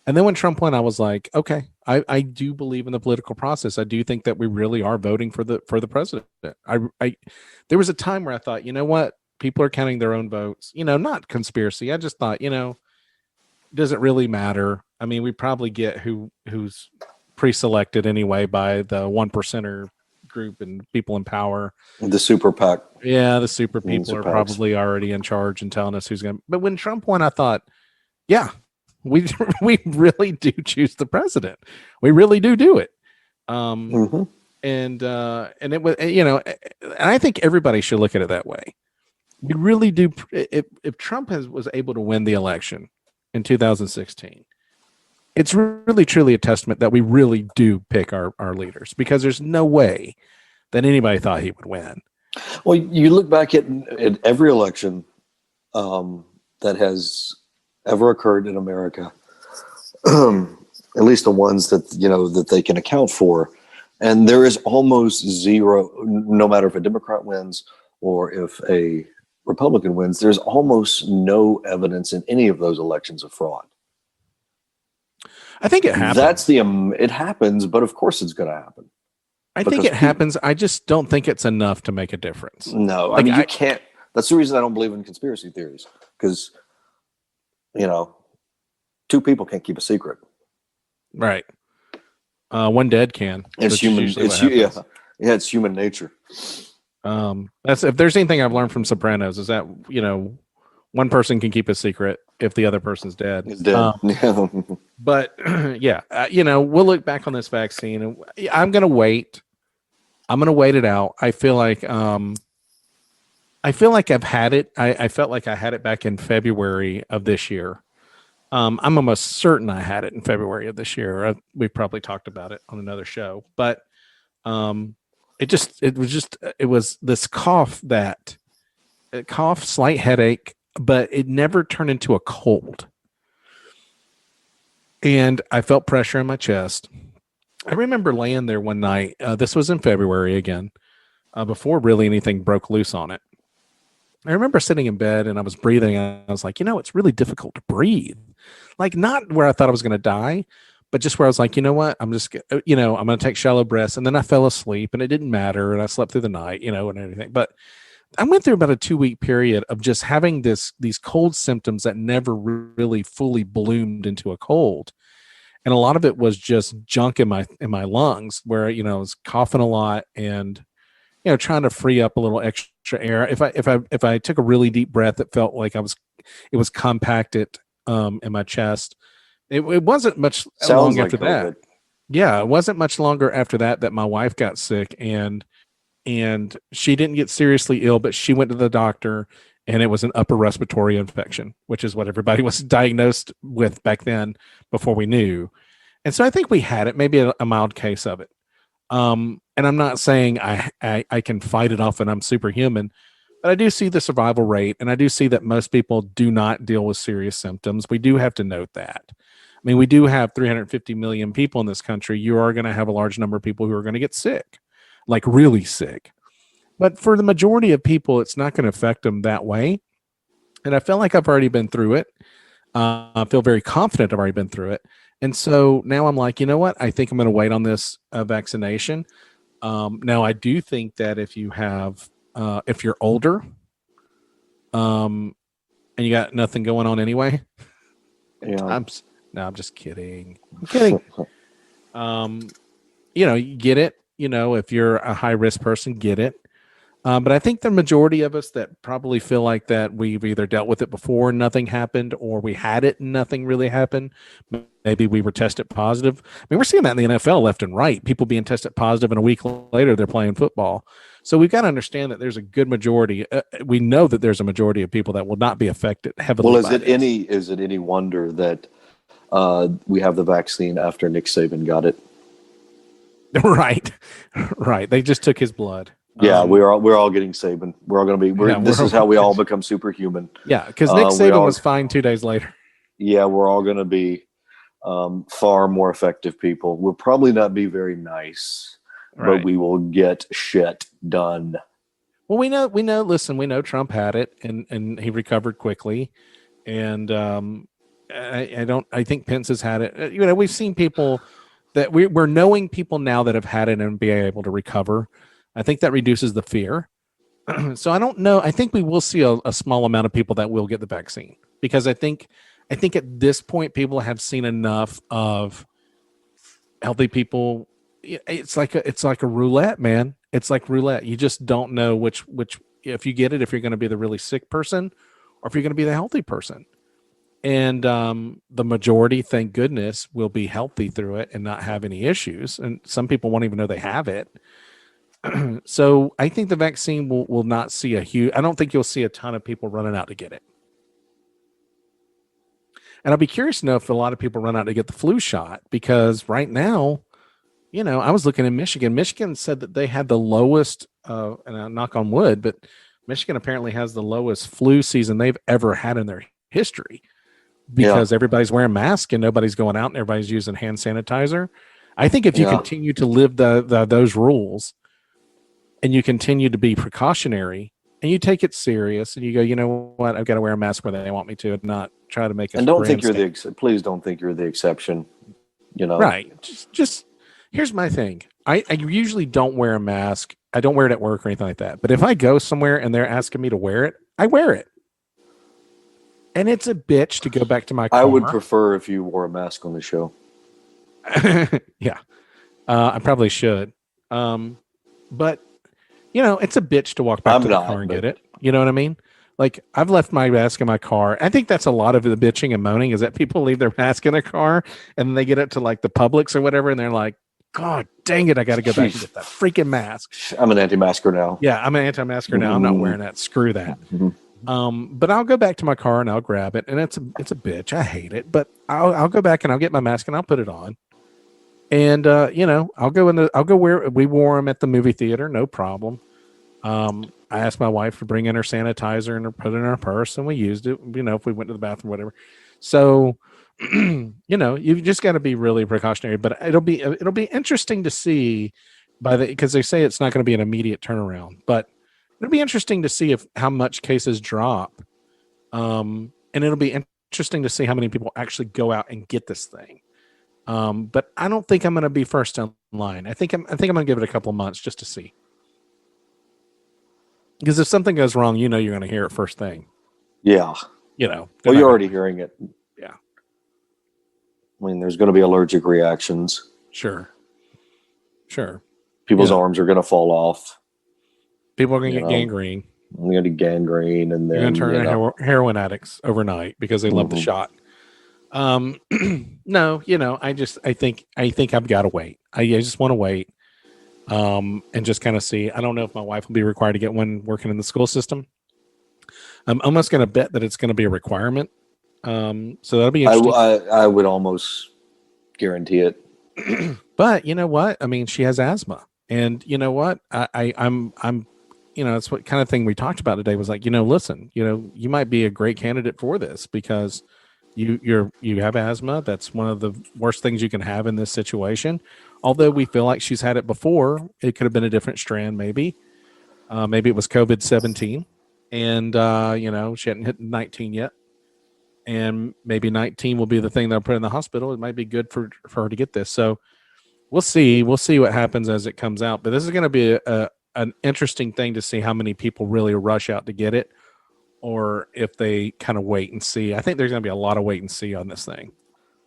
And then when Trump won, I was like, okay, I do believe in the political process. I do think that we really are voting for the president. There was a time where I thought, you know what? People are counting their own votes. Not conspiracy. I just thought, does it really matter? I mean, we probably get who's pre-selected anyway by the 1%er group and people in power.
The super PAC.
Yeah, the super people are probably already in charge and telling us who's going to. But when Trump won, I thought, yeah, we really do choose the president. We really do it. And it was, and I think everybody should look at it that way. We really do. If Trump was able to win the election in 2016, it's really truly a testament that we really do pick our leaders, because there's no way that anybody thought he would win.
Well, you look back at every election that has ever occurred in America, at least the ones that they can account for, and there is almost zero, no matter if a Democrat wins or if a Republican wins, there's almost no evidence in any of those elections of fraud.
I think it happens.
It happens, but of course it's going to happen.
I think it happens. I just don't think it's enough to make a difference.
No, I mean, you can't. That's the reason I don't believe in conspiracy theories, because, two people can't keep a secret.
Right. One dead can.
It's human. It's human nature.
That's, if there's anything I've learned from Sopranos, is that, one person can keep a secret if the other person's dead.
It's dead.
But yeah, we'll look back on this vaccine, and I'm going to wait. I'm going to wait it out. I feel like I've had it. I felt like I had it back in February of this year. I'm almost certain I had it in February of this year. We probably talked about it on another show, but it was this cough, slight headache, but it never turned into a cold. And I felt pressure in my chest. I remember laying there one night. This was in February again, before really anything broke loose on it. I remember sitting in bed and I was breathing. And I was like, it's really difficult to breathe. Like, not where I thought I was going to die, but just where I was like, you know what, I'm just, I'm going to take shallow breaths. And then I fell asleep and it didn't matter. And I slept through the night, and everything. But I went through about a 2-week period of just having these cold symptoms that never really fully bloomed into a cold. And a lot of it was just junk in my lungs where, I was coughing a lot and, trying to free up a little extra air. If I took a really deep breath, it felt like it was compacted in my chest. It wasn't much long after that. Yeah, it wasn't much longer after that my wife got sick, and she didn't get seriously ill, but she went to the doctor and it was an upper respiratory infection, which is what everybody was diagnosed with back then before we knew. And so I think we had it, maybe a mild case of it. And I'm not saying I can fight it off and I'm superhuman, but I do see the survival rate, and I do see that most people do not deal with serious symptoms. We do have to note that. I mean, we do have 350 million people in this country. You are going to have a large number of people who are going to get sick, like really sick. But for the majority of people, it's not going to affect them that way. And I feel like I've already been through it. I feel very confident I've already been through it. And so now I'm like, you know what? I think I'm going to wait on this vaccination. Now, I do think that if you're older, and you got nothing going on anyway,
yeah.
I'm just kidding. I'm kidding. You get it. If you're a high risk person, get it. But I think the majority of us that probably feel like that we've either dealt with it before and nothing happened, or we had it and nothing really happened. Maybe we were tested positive. I mean, we're seeing that in the NFL left and right. People being tested positive, and a week later they're playing football. So we've got to understand that there's a good majority. We know that there's a majority of people that will not be affected heavily.
Well, is it any wonder that we have the vaccine after Nick Saban got it?
Right. They just took his blood.
Yeah, we're all getting Saban. We're all going to be. This is how we all become superhuman.
Yeah, because Nick Saban was fine 2 days later.
Yeah, we're all going to be far more effective people. We'll probably not be very nice, but we will get shit done.
Well, we know. Listen, we know Trump had it, and he recovered quickly, and I think Pence has had it. We've seen people that we're knowing people now that have had it and be able to recover. I think that reduces the fear. So I don't know. I think we will see a small amount of people that will get the vaccine, because I think at this point people have seen enough of healthy people. It's like a roulette, man. It's like roulette. You just don't know which if you get it, if you're going to be the really sick person or if you're going to be the healthy person. And the majority, thank goodness, will be healthy through it and not have any issues. And some people won't even know they have it. So I think the vaccine will not see I don't think you'll see a ton of people running out to get it. And I'll be curious to know if a lot of people run out to get the flu shot, because right now, I was looking in Michigan. Michigan said that they had the lowest, and I knock on wood, but Michigan apparently has the lowest flu season they've ever had in their history, because everybody's wearing masks and nobody's going out and everybody's using hand sanitizer. I think if you continue to live those rules, and you continue to be precautionary, and you take it serious, and you go, you know what, I've got to wear a mask where they want me to, and not try to make it.
And don't think please don't think you're the exception.
Right. Just here's my thing. I usually don't wear a mask. I don't wear it at work or anything like that. But if I go somewhere and they're asking me to wear it, I wear it. And it's a bitch to go back to my car.
I would prefer if you wore a mask on the show.
Yeah. I probably should. But it's a bitch to walk back to the car and get it. You know what I mean? Like, I've left my mask in my car. I think that's a lot of the bitching and moaning, is that people leave their mask in their car and then they get it to like the Publix or whatever, and they're like, God dang it, I got to go back and get that freaking mask.
I'm an anti-masker now.
Yeah, I'm an anti-masker now. I'm not wearing that. Screw that. But I'll go back to my car and I'll grab it, and it's a bitch. I hate it, but I'll go back and I'll get my mask and I'll put it on. And I'll go where we wore them at the movie theater, no problem. I asked my wife to bring in her sanitizer and put it in her purse, and we used it, if we went to the bathroom, whatever. So, you've just got to be really precautionary, but it'll be interesting to see because they say it's not going to be an immediate turnaround, but it'll be interesting to see how much cases drop. And it'll be interesting to see how many people actually go out and get this thing. But I don't think I'm going to be first in line. I think I'm going to give it a couple of months just to see. Because if something goes wrong, you're going to hear it first thing.
Yeah.
Well,
you're already hearing it.
Yeah.
I mean, there's going to be allergic reactions.
Sure.
People's arms are going to fall off.
People are going to get gangrene.
They're going to get gangrene, and then
you're going to turn heroin addicts overnight because they love the shot. No, I think I've got to wait. I just want to wait. And just kind of see. I don't know if my wife will be required to get one working in the school system. I'm almost going to bet that it's going to be a requirement. So that'll be interesting.
I would almost guarantee it.
But you know what? I mean, she has asthma, and you know what? I'm it's what kind of thing we talked about today was like, listen, you might be a great candidate for this because you have asthma. That's one of the worst things you can have in this situation. Although we feel like she's had it before, it could have been a different strand. Maybe it was COVID-17, and she hadn't hit 19 yet. And maybe 19 will be the thing they'll put in the hospital. It might be good for her to get this. So we'll see. We'll see what happens as it comes out. But this is going to be an interesting thing to see how many people really rush out to get it, or if they kind of wait and see. I think there's going to be a lot of wait and see on this thing.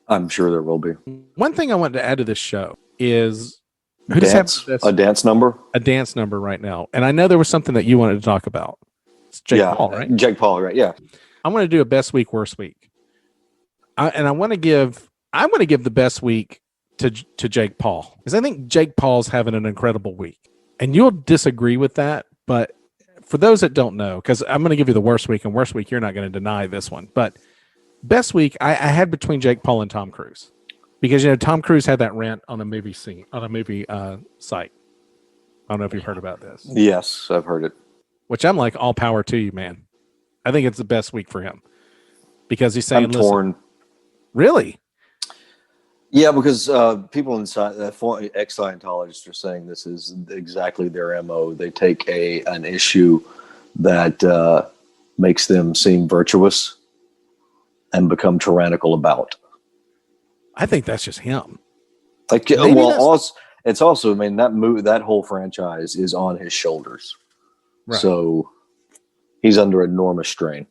I'm sure there will be.
One thing I wanted to add to this show is
a dance number
right now. And I know there was something that you wanted to talk about. It's Jake Paul, right?
Jake Paul, right? Yeah.
I want to do a best week, worst week. I want to give the best week to Jake Paul, because I think Jake Paul's having an incredible week. And you'll disagree with that, but for those that don't know, because I'm going to give you the worst week, and worst week, you're not going to deny this one. But best week, I had between Jake Paul and Tom Cruise, because Tom Cruise had that rant on a movie site. I don't know if you've heard about this.
Yes, I've heard it.
Which I'm like, all power to you, man. I think it's the best week for him because he's saying,
I'm torn.
Really?
Yeah, because people inside ex-Scientologists are saying this is exactly their MO. They take an issue that makes them seem virtuous and become tyrannical about.
I think that's just him.
It's also, I mean, that whole franchise is on his shoulders. Right. So he's under enormous strain.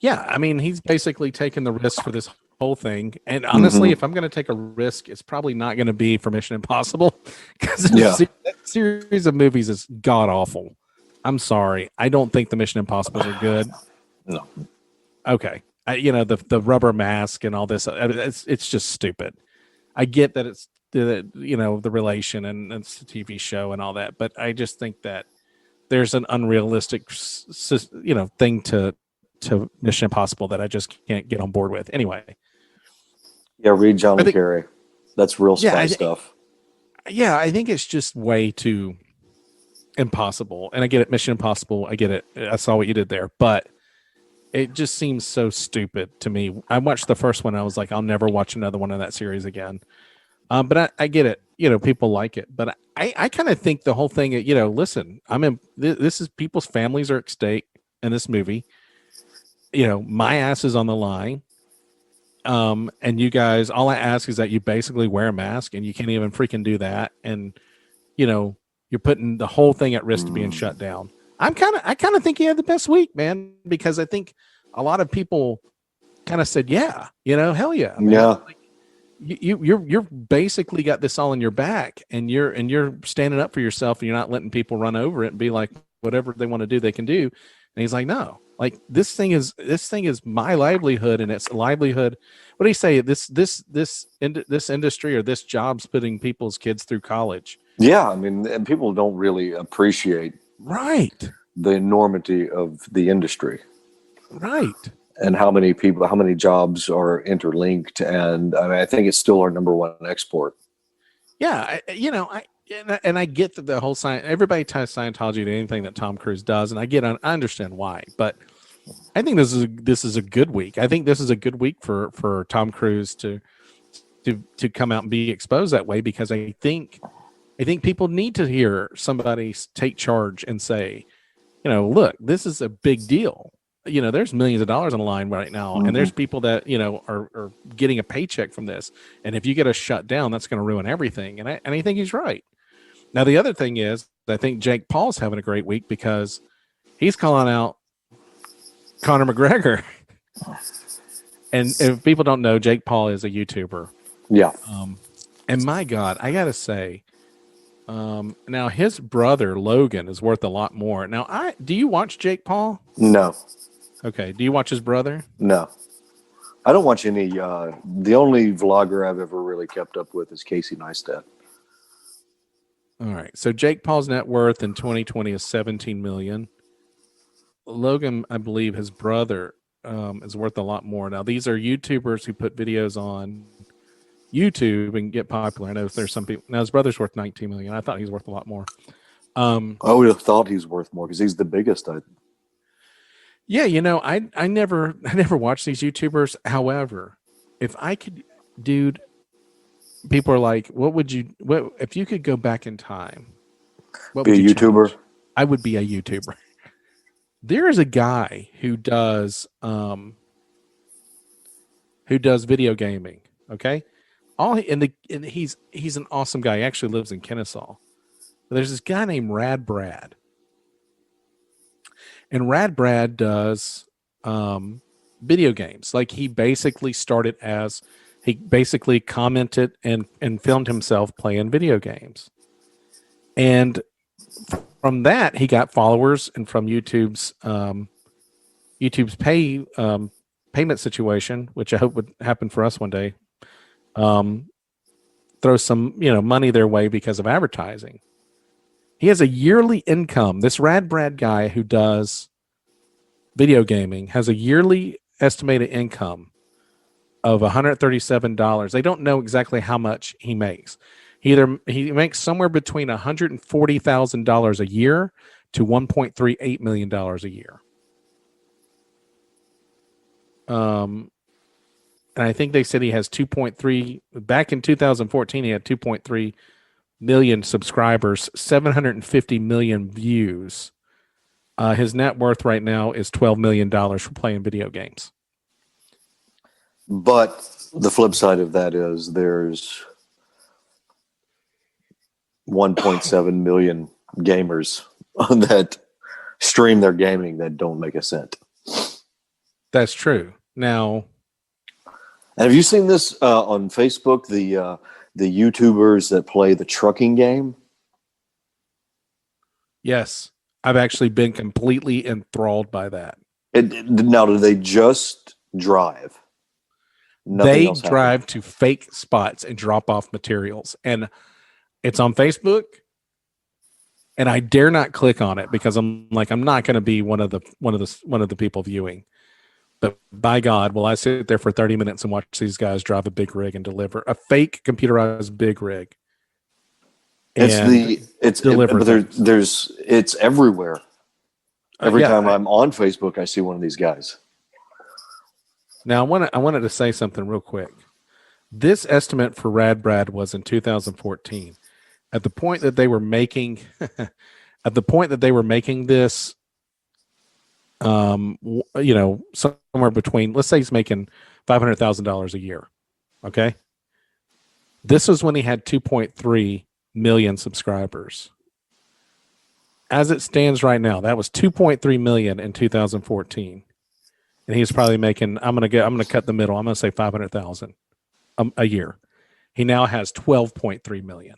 Yeah, I mean, he's basically taken the risk for this whole thing. And honestly, if I'm going to take a risk, it's probably not going to be for Mission Impossible, because that series of movies is god awful. I'm sorry. I don't think the Mission Impossibles are good.
No.
Okay. The rubber mask and all this, it's just stupid. I get that it's the relation and it's a TV show and all that, but I just think that there's an unrealistic, thing to Mission Impossible that I just can't get on board with. Anyway.
Yeah, read John Le Carre. That's real spy stuff.
Yeah, I think it's just way too impossible. And I get it, Mission Impossible. I get it. I saw what you did there, but it just seems so stupid to me. I watched the first one. I was like, I'll never watch another one of that series again. But I get it. People like it, but I kind of think the whole thing, listen, this is people's families are at stake in this movie. My ass is on the line. And you guys, all I ask is that you basically wear a mask, and you can't even freaking do that. And, you're putting the whole thing at risk to being shut down. I kind of think he had the best week, man, because I think a lot of people kind of said, yeah, hell yeah. Man.
Yeah.
Like, you're basically got this all in your back, and you're standing up for yourself, and you're not letting people run over it and be like, whatever they want to do, they can do. And he's like, no, like this thing is my livelihood, and it's livelihood. What do you say? This industry or this job's putting people's kids through college. Yeah.
I mean, and people don't really appreciate
the
enormity of the industry.
Right.
And how many jobs are interlinked. And I mean, I think it's still our number one export.
Yeah. I get that the whole everybody ties Scientology to anything that Tom Cruise does. And I understand why, but I think this is a good week. I think this is a good week for Tom Cruise to come out and be exposed that way, because I think people need to hear somebody take charge and say, look, this is a big deal. there's millions of dollars on the line right now, and there's people that are getting a paycheck from this. And if you get us shut down, that's going to ruin everything. And I think he's right. Now the other thing is, I think Jake Paul's having a great week because he's calling out Conor McGregor. And if people don't know, Jake Paul is a YouTuber.
Yeah.
And my God, I gotta say, now his brother Logan is worth a lot more. Now, do you watch Jake Paul?
No.
Okay. Do you watch his brother?
No. I don't watch any. The only vlogger I've ever really kept up with is Casey Neistat.
All right. So Jake Paul's net worth in 2020 is 17 million. Logan, I believe his brother is worth a lot more. Now, these are YouTubers who put videos on YouTube and get popular. I know there's some people. Now, his brother's worth 19 million. I thought he was worth a lot more.
I would have thought he's worth more because he's the biggest.
Yeah, I never watched these YouTubers. However, if I could, dude, people are like, what if you could go back in time? What
be
would
a
you
YouTuber?
change? I would be a YouTuber. There is a guy who does video gaming. Okay, he's an awesome guy. He actually lives in Kennesaw. But there's this guy named Rad Brad. And Rad Brad does video games. Like he basically commented and filmed himself playing video games. And from that, he got followers, and from YouTube's payment situation, which I hope would happen for us one day, throw some money their way because of advertising. He has a yearly income. This Rad Brad guy who does video gaming has a yearly estimated income of $137. They don't know exactly how much he makes. He makes somewhere between $140,000 a year to $1.38 million a year. And I think they said he has 2.3. Back in 2014, he had 2.3 million subscribers, 750 million views. His net worth right now is $12 million for playing video games.
But the flip side of that is there's 1.7 million gamers that stream their gaming that don't make a cent.
That's true. Now,
and have you seen this on Facebook? The YouTubers that play the trucking game?
Yes, I've actually been completely enthralled by that.
Now, do they just drive?
They drive to fake spots and drop off materials, and it's on Facebook. And I dare not click on it because I'm not going to be one of the people viewing. But by God, will I sit there for 30 minutes and watch these guys drive a big rig and deliver a fake computerized big rig?
It's everywhere. Every time I'm on Facebook, I see one of these guys.
Now I wanted to say something real quick. This estimate for Rad Brad was in 2014. At the point that they were making, this, somewhere between, let's say he's making $500,000 a year. Okay. This was when he had 2.3 million subscribers. As it stands right now, that was 2.3 million in 2014. And he's probably making, I'm going to cut the middle. I'm going to say 500,000 a year. He now has 12.3 million.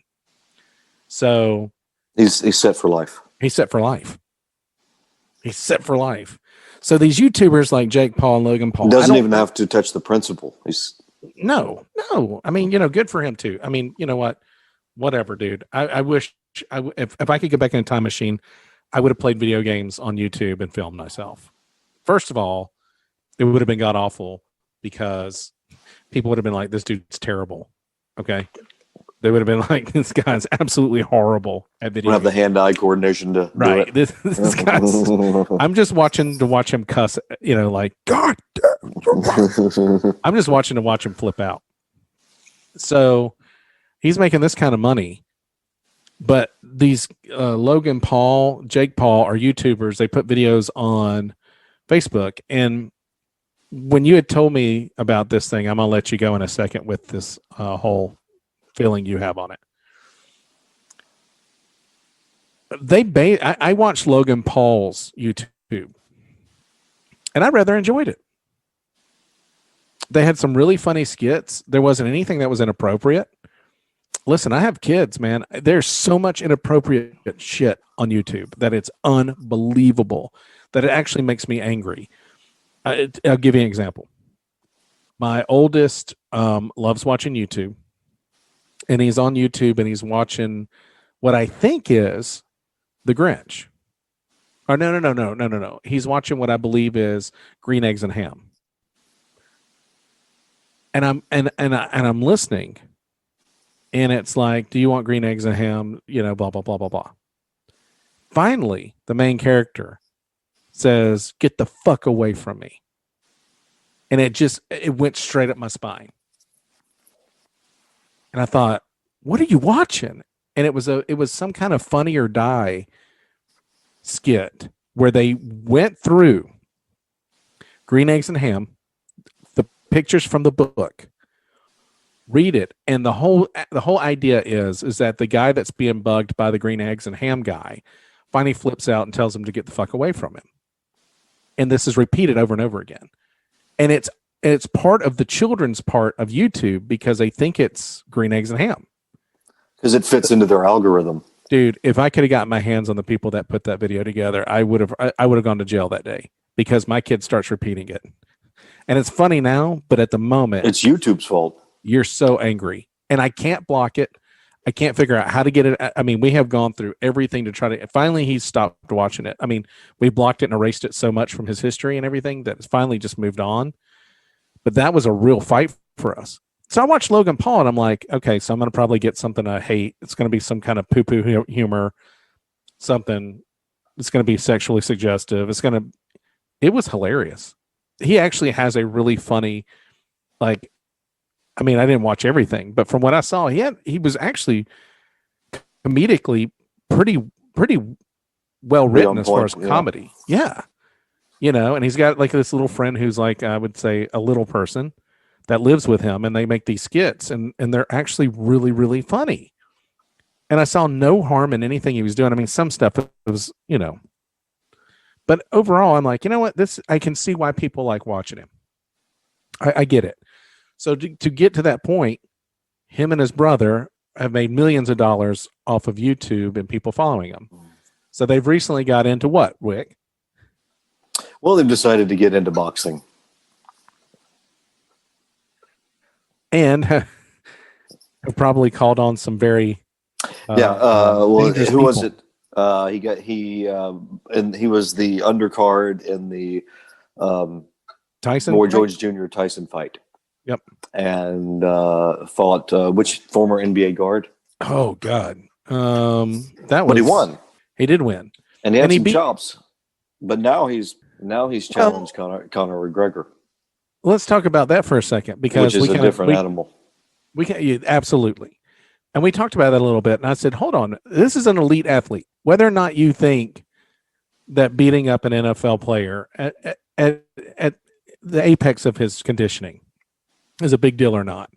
So
he's set for life.
He's set for life. He's set for life. So these YouTubers like Jake Paul and Logan Paul
doesn't even have to touch the principal.
No. I mean, good for him too. I mean, you know what? Whatever, dude. I wish if I could go back in a time machine, I would have played video games on YouTube and filmed myself. First of all, it would have been god awful because people would have been like, "This dude's terrible." Okay. They would have been like, "This guy's absolutely horrible at video."
Have the hand-eye coordination to
right.
do it.
This guy's. I'm just watching to watch him cuss. Like God. I'm just watching to watch him flip out. So he's making this kind of money, but these Logan Paul, Jake Paul are YouTubers. They put videos on Facebook. And when you had told me about this thing, I'm going to let you go in a second with this whole feeling you have on it. I watched Logan Paul's YouTube, and I rather enjoyed it. They had some really funny skits. There wasn't anything that was inappropriate. Listen, I have kids, man. There's so much inappropriate shit on YouTube that it's unbelievable, that it actually makes me angry. I'll give you an example. My oldest loves watching YouTube, and he's on YouTube and he's watching what I think is The Grinch. Or no. He's watching what I believe is Green Eggs and Ham. And I'm listening, and it's like, do you want green eggs and ham? You know, blah blah blah blah blah. Finally, the main character says, "Get the fuck away from me," and it went straight up my spine. And I thought, what are you watching? And it was some kind of Funny or Die skit where they went through Green Eggs and Ham, the pictures from the book, read it, and the whole idea is that the guy that's being bugged by the Green Eggs and Ham guy finally flips out and tells him to get the fuck away from him. And this is repeated over and over again. And it's part of the children's part of YouTube because they think it's Green Eggs and Ham.
Because it fits into their algorithm.
Dude, if I could have gotten my hands on the people that put that video together, I would have gone to jail that day because my kid starts repeating it. And it's funny now, but at the moment,
it's YouTube's fault.
You're so angry, and I can't block it. I can't figure out how to get it. I mean, we have gone through everything to try to. Finally, he stopped watching it. I mean, we blocked it and erased it so much from his history and everything that it's finally just moved on. But that was a real fight for us. So I watched Logan Paul, and I'm like, okay, so I'm going to probably get something I hate. It's going to be some kind of poo-poo humor, something. It's going to be sexually suggestive. It was hilarious. He actually has a really funny, like. I mean, I didn't watch everything, but from what I saw, he was actually comedically pretty well written as far as comedy. Yeah. You know, and he's got like this little friend who's like, I would say, a little person that lives with him, and they make these skits, and they're actually really, really funny. And I saw no harm in anything he was doing. I mean, some stuff was, you know, but overall, I'm like, you know what? I can see why people like watching him. I get it. So to get to that point, him and his brother have made millions of dollars off of YouTube and people following them. So they've recently got into what, Wick?
Well, they've decided to get into boxing.
And have probably called on some very
well, who
people.
was it? He was the undercard in the
Tyson
Roy George Jr. Tyson fight.
Yep.
And fought which former NBA guard?
Oh God. But
he won.
He did win.
And he had some chops. But now he's challenged Conor McGregor.
Let's talk about that for a second, because
which is a different animal.
Absolutely. And we talked about that a little bit, and I said, hold on, this is an elite athlete. Whether or not you think that beating up an NFL player at the apex of his conditioning is a big deal or not,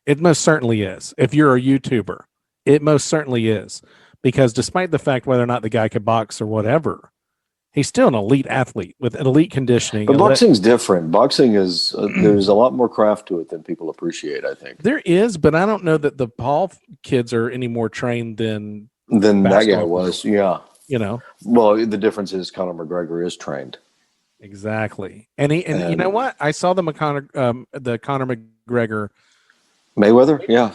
it most certainly is. If you're a YouTuber, it most certainly is, because despite the fact whether or not the guy could box or whatever, he's still an elite athlete with an elite conditioning.
But boxing's different. Boxing is there's a lot more craft to it than people appreciate, I think.
There is, but I don't know that the Paul kids are any more trained than
that guy was. Yeah,
you know.
Well, the difference is Conor McGregor is trained.
Exactly, and you know what? I saw the Conor McGregor
Mayweather, yeah,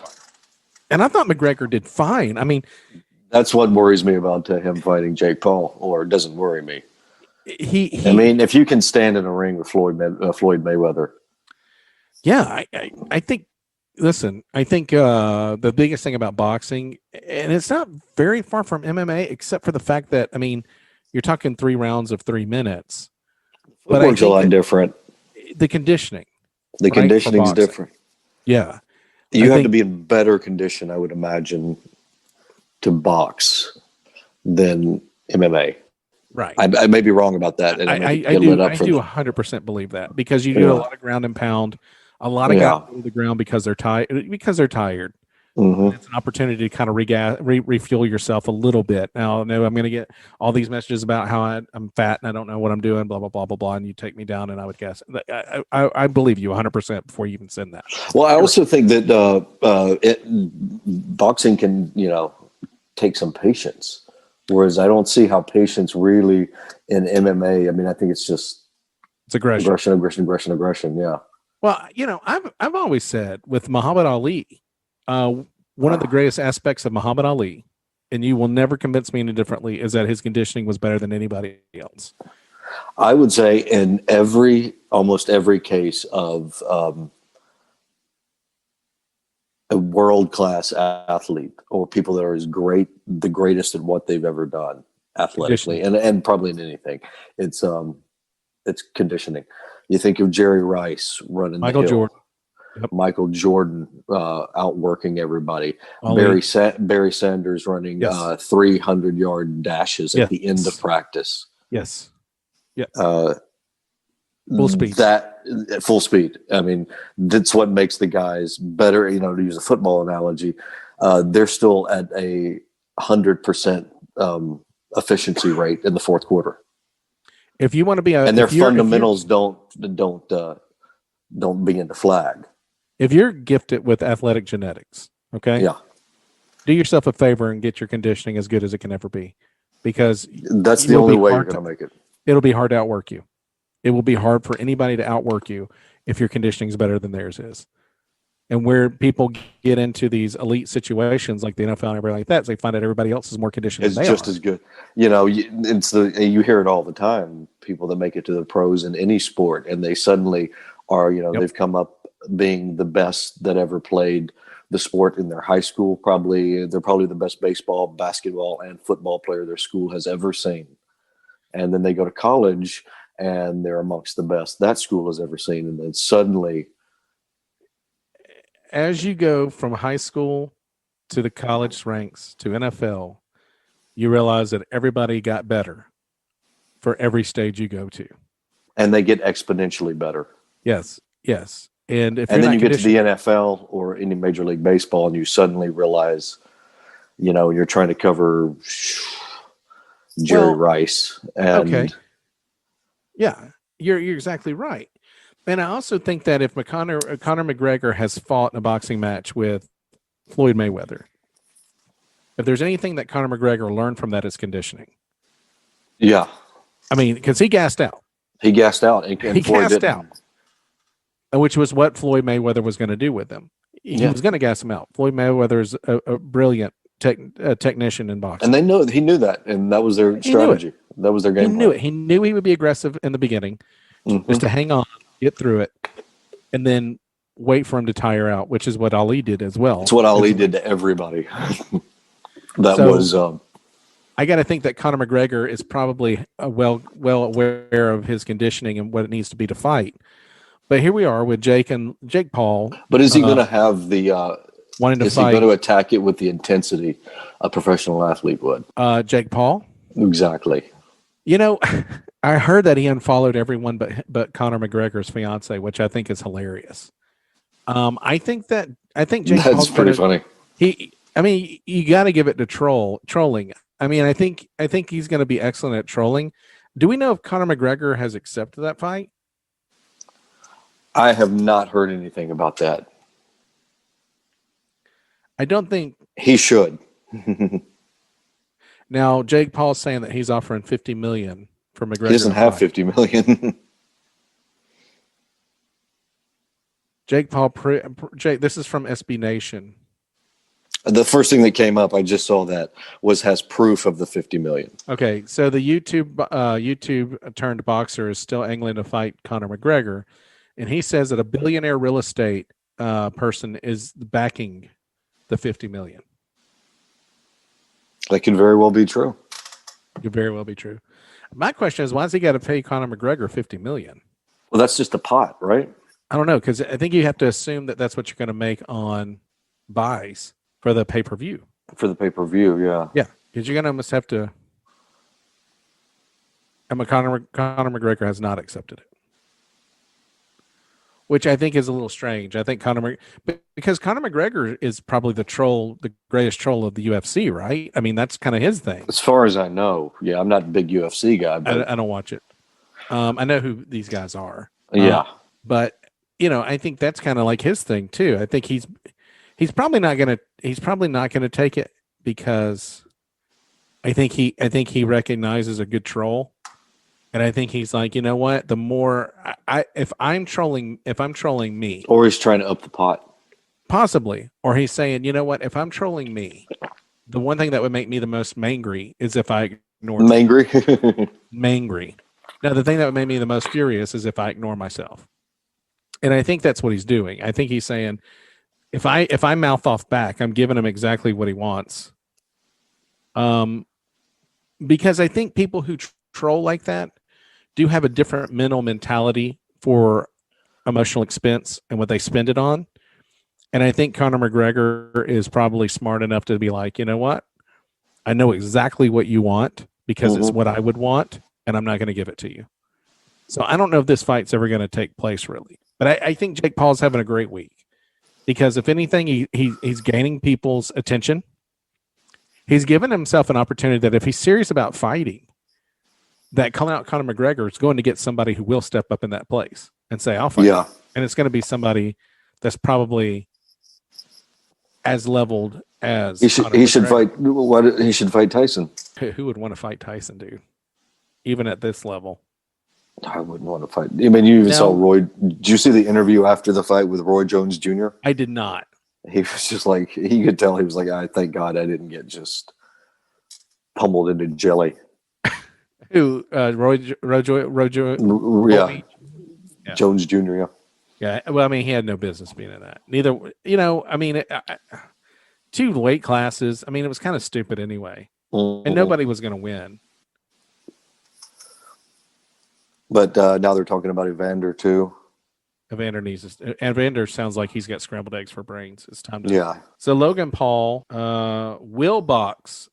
and I thought McGregor did fine. I mean,
that's what worries me about him fighting Jake Paul, or doesn't worry me. I mean, if you can stand in a ring with Floyd Mayweather,
yeah, I think. Listen, I think the biggest thing about boxing, and it's not very far from MMA, except for the fact that, I mean, you're talking 3 rounds of 3 minutes.
But it's a lot different.
The conditioning.
The conditioning is different.
Yeah.
You have to be in better condition, I would imagine, to box than MMA.
Right.
I may be wrong about that, and
I
get
do
lit up
I
for
do
that.
100% believe that, because you do a lot of ground and pound. A lot of guys go to the ground because they're tired.
Mm-hmm.
It's an opportunity to kind of refuel yourself a little bit. Now, no, I'm going to get all these messages about how I'm fat and I don't know what I'm doing, blah, blah, blah, blah, blah. And you take me down, and I would guess. I believe you 100% before you even send that.
Well, I also think that boxing can, take some patience, whereas I don't see how patience really in MMA. I mean, I think it's just aggression. Yeah.
Well, I've always said with Muhammad Ali, one of the greatest aspects of Muhammad Ali, and you will never convince me any differently, is that his conditioning was better than anybody else.
I would say in almost every case of a world-class athlete or people that are the greatest at what they've ever done athletically and probably in anything, it's conditioning. You think of Jerry Rice running
Michael
the hill.
Jordan. Yep.
Michael Jordan outworking everybody.
Ali.
Barry Sanders running 300-yard dashes at the end of practice.
Yes. Yeah.
Full speed. Full speed. I mean, that's what makes the guys better. To use a football analogy, they're still at a 100% efficiency rate in the fourth quarter.
If you want to be
and their fundamentals don't begin to flag.
If you're gifted with athletic genetics, okay,
yeah,
do yourself a favor and get your conditioning as good as it can ever be, because
that's the only way you're going to make it.
It'll be hard to outwork you. It will be hard for anybody to outwork you if your conditioning is better than theirs is. And where people get into these elite situations like the NFL and everybody like that, is they find out everybody else is more conditioned.
It's just as good. You hear it all the time. People that make it to the pros in any sport, and they suddenly are, they've come up being the best that ever played the sport in their high school. They're probably the best baseball, basketball, and football player their school has ever seen. And then they go to college, and they're amongst the best that school has ever seen. And then suddenly,
as you go from high school to the college ranks to NFL, you realize that everybody got better for every stage you go to.
And they get exponentially better.
Yes. And
then you get to the NFL or any Major League Baseball, and you suddenly realize, you're trying to cover Jerry Rice. And
okay. Yeah, you're exactly right. And I also think that if Conor McGregor has fought in a boxing match with Floyd Mayweather, if there's anything that Conor McGregor learned from that, is conditioning.
Yeah.
I mean, because he gassed out.
He gassed out.
Which was what Floyd Mayweather was going to do with him. He was going to gas him out. Floyd Mayweather is a brilliant technician in boxing.
And he knew that, and that was their strategy. That was their game plan.
He knew it. He knew he would be aggressive in the beginning, just to hang on, get through it, and then wait for him to tire out, which is what Ali did as well.
It's what Ali did to everybody.
I got to think that Conor McGregor is probably well aware of his conditioning and what it needs to be to fight. But here we are with Jake Paul.
But is he going to have the
wanting to fight?
Is he going to attack it with the intensity a professional athlete would?
Jake Paul?
Exactly.
I heard that he unfollowed everyone but Conor McGregor's fiance, which I think is hilarious. I think Jake Paul's
pretty funny.
You got to give it to trolling. I mean, I think he's going to be excellent at trolling. Do we know if Conor McGregor has accepted that fight?
I have not heard anything about that.
I don't think
he should.
Now, Jake Paul's saying that he's offering $50 million for McGregor.
He doesn't have $50 million.
Jake Paul, this is from SB Nation.
The first thing that came up, I just saw that, has proof of the $50 million.
Okay, so the YouTube turned boxer is still angling to fight Conor McGregor, and he says that a billionaire real estate person is backing the $50 million.
That could very well be true.
Could very well be true. My question is, why does he got to pay Conor McGregor $50 million?
Well, that's just a pot, right?
I don't know, because I think you have to assume that that's what you're going to make on buys for the pay-per-view.
For the pay-per-view, yeah.
Yeah, because you're going to almost have to. And Conor McGregor has not accepted it, which I think is a little strange. I think because Conor McGregor is probably the greatest troll of the UFC, right? I mean, that's kind of his thing.
As far as I know, yeah, I'm not a big UFC guy, but
I don't watch it. I know who these guys are.
yeah,
But I think that's kind of like his thing too. I think he's probably not gonna take it because I think he recognizes a good troll, and I think he's like, you know what? The more if I'm trolling me,
or he's trying to up the pot.
possibly, or he's saying, you know what? If I'm trolling me, the one thing that would make me the most mangry is if I ignore
Mangry.
mangry. Now, the thing that would make me the most furious is if I ignore myself. And I think that's what he's doing. I think he's saying, if I mouth off back, I'm giving him exactly what he wants. Because I think people who troll like that do have a different mental mentality for emotional expense and what they spend it on. And I think Conor McGregor is probably smart enough to be like, you know what? I know exactly what you want because it's what I would want, and I'm not going to give it to you. So I don't know if this fight's ever going to take place, really. But I think Jake Paul's having a great week because, if anything, he's gaining people's attention. He's given himself an opportunity that if he's serious about fighting, that calling out Conor McGregor is going to get somebody who will step up in that place and say, I'll fight.
Yeah.
And it's going to be somebody that's probably as leveled as
he should fight Tyson.
Who would want to fight Tyson, dude? Even at this level.
I wouldn't want to fight. I mean, you even saw Roy. Did you see the interview after the fight with Roy Jones Jr.?
I did not.
He was just like, he could tell he was like, I thank God I didn't get just pummeled into jelly.
Who? Rojo?
Yeah. Jones Jr. Yeah.
Yeah. Well, I mean, he had no business being in that. Neither. I mean, two weight classes. I mean, it was kind of stupid anyway, and nobody was going to win.
But now they're talking about Evander too.
Evander sounds like he's got scrambled eggs for brains. It's time to.
Yeah.
So Logan Paul, will box.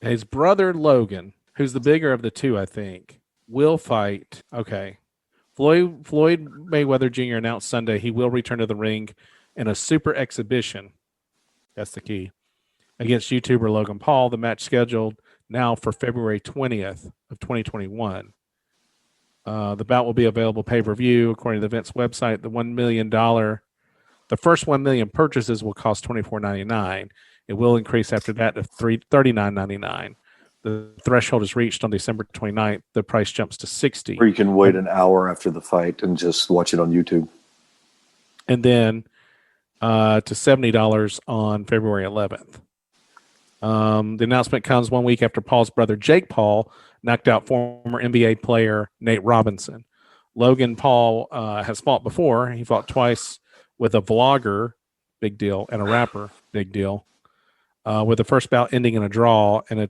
His brother Logan, who's the bigger of the two, I think, will fight. Okay. Floyd Mayweather Jr. announced Sunday he will return to the ring in a super exhibition. That's the key. Against YouTuber Logan Paul. The match scheduled now for February 20th of 2021. The bout will be available pay-per-view. According to the event's website, the first 1 million purchases will cost $24.99. It will increase after that to $39.99. The threshold is reached on December 29th. The price jumps to $60.
Or you can wait an hour after the fight and just watch it on YouTube.
And then to $70 on February 11th. The announcement comes 1 week after Paul's brother Jake Paul knocked out former NBA player Nate Robinson. Logan Paul has fought before. He fought twice with a vlogger, big deal, and a rapper, big deal. With the first bout ending in a draw, and a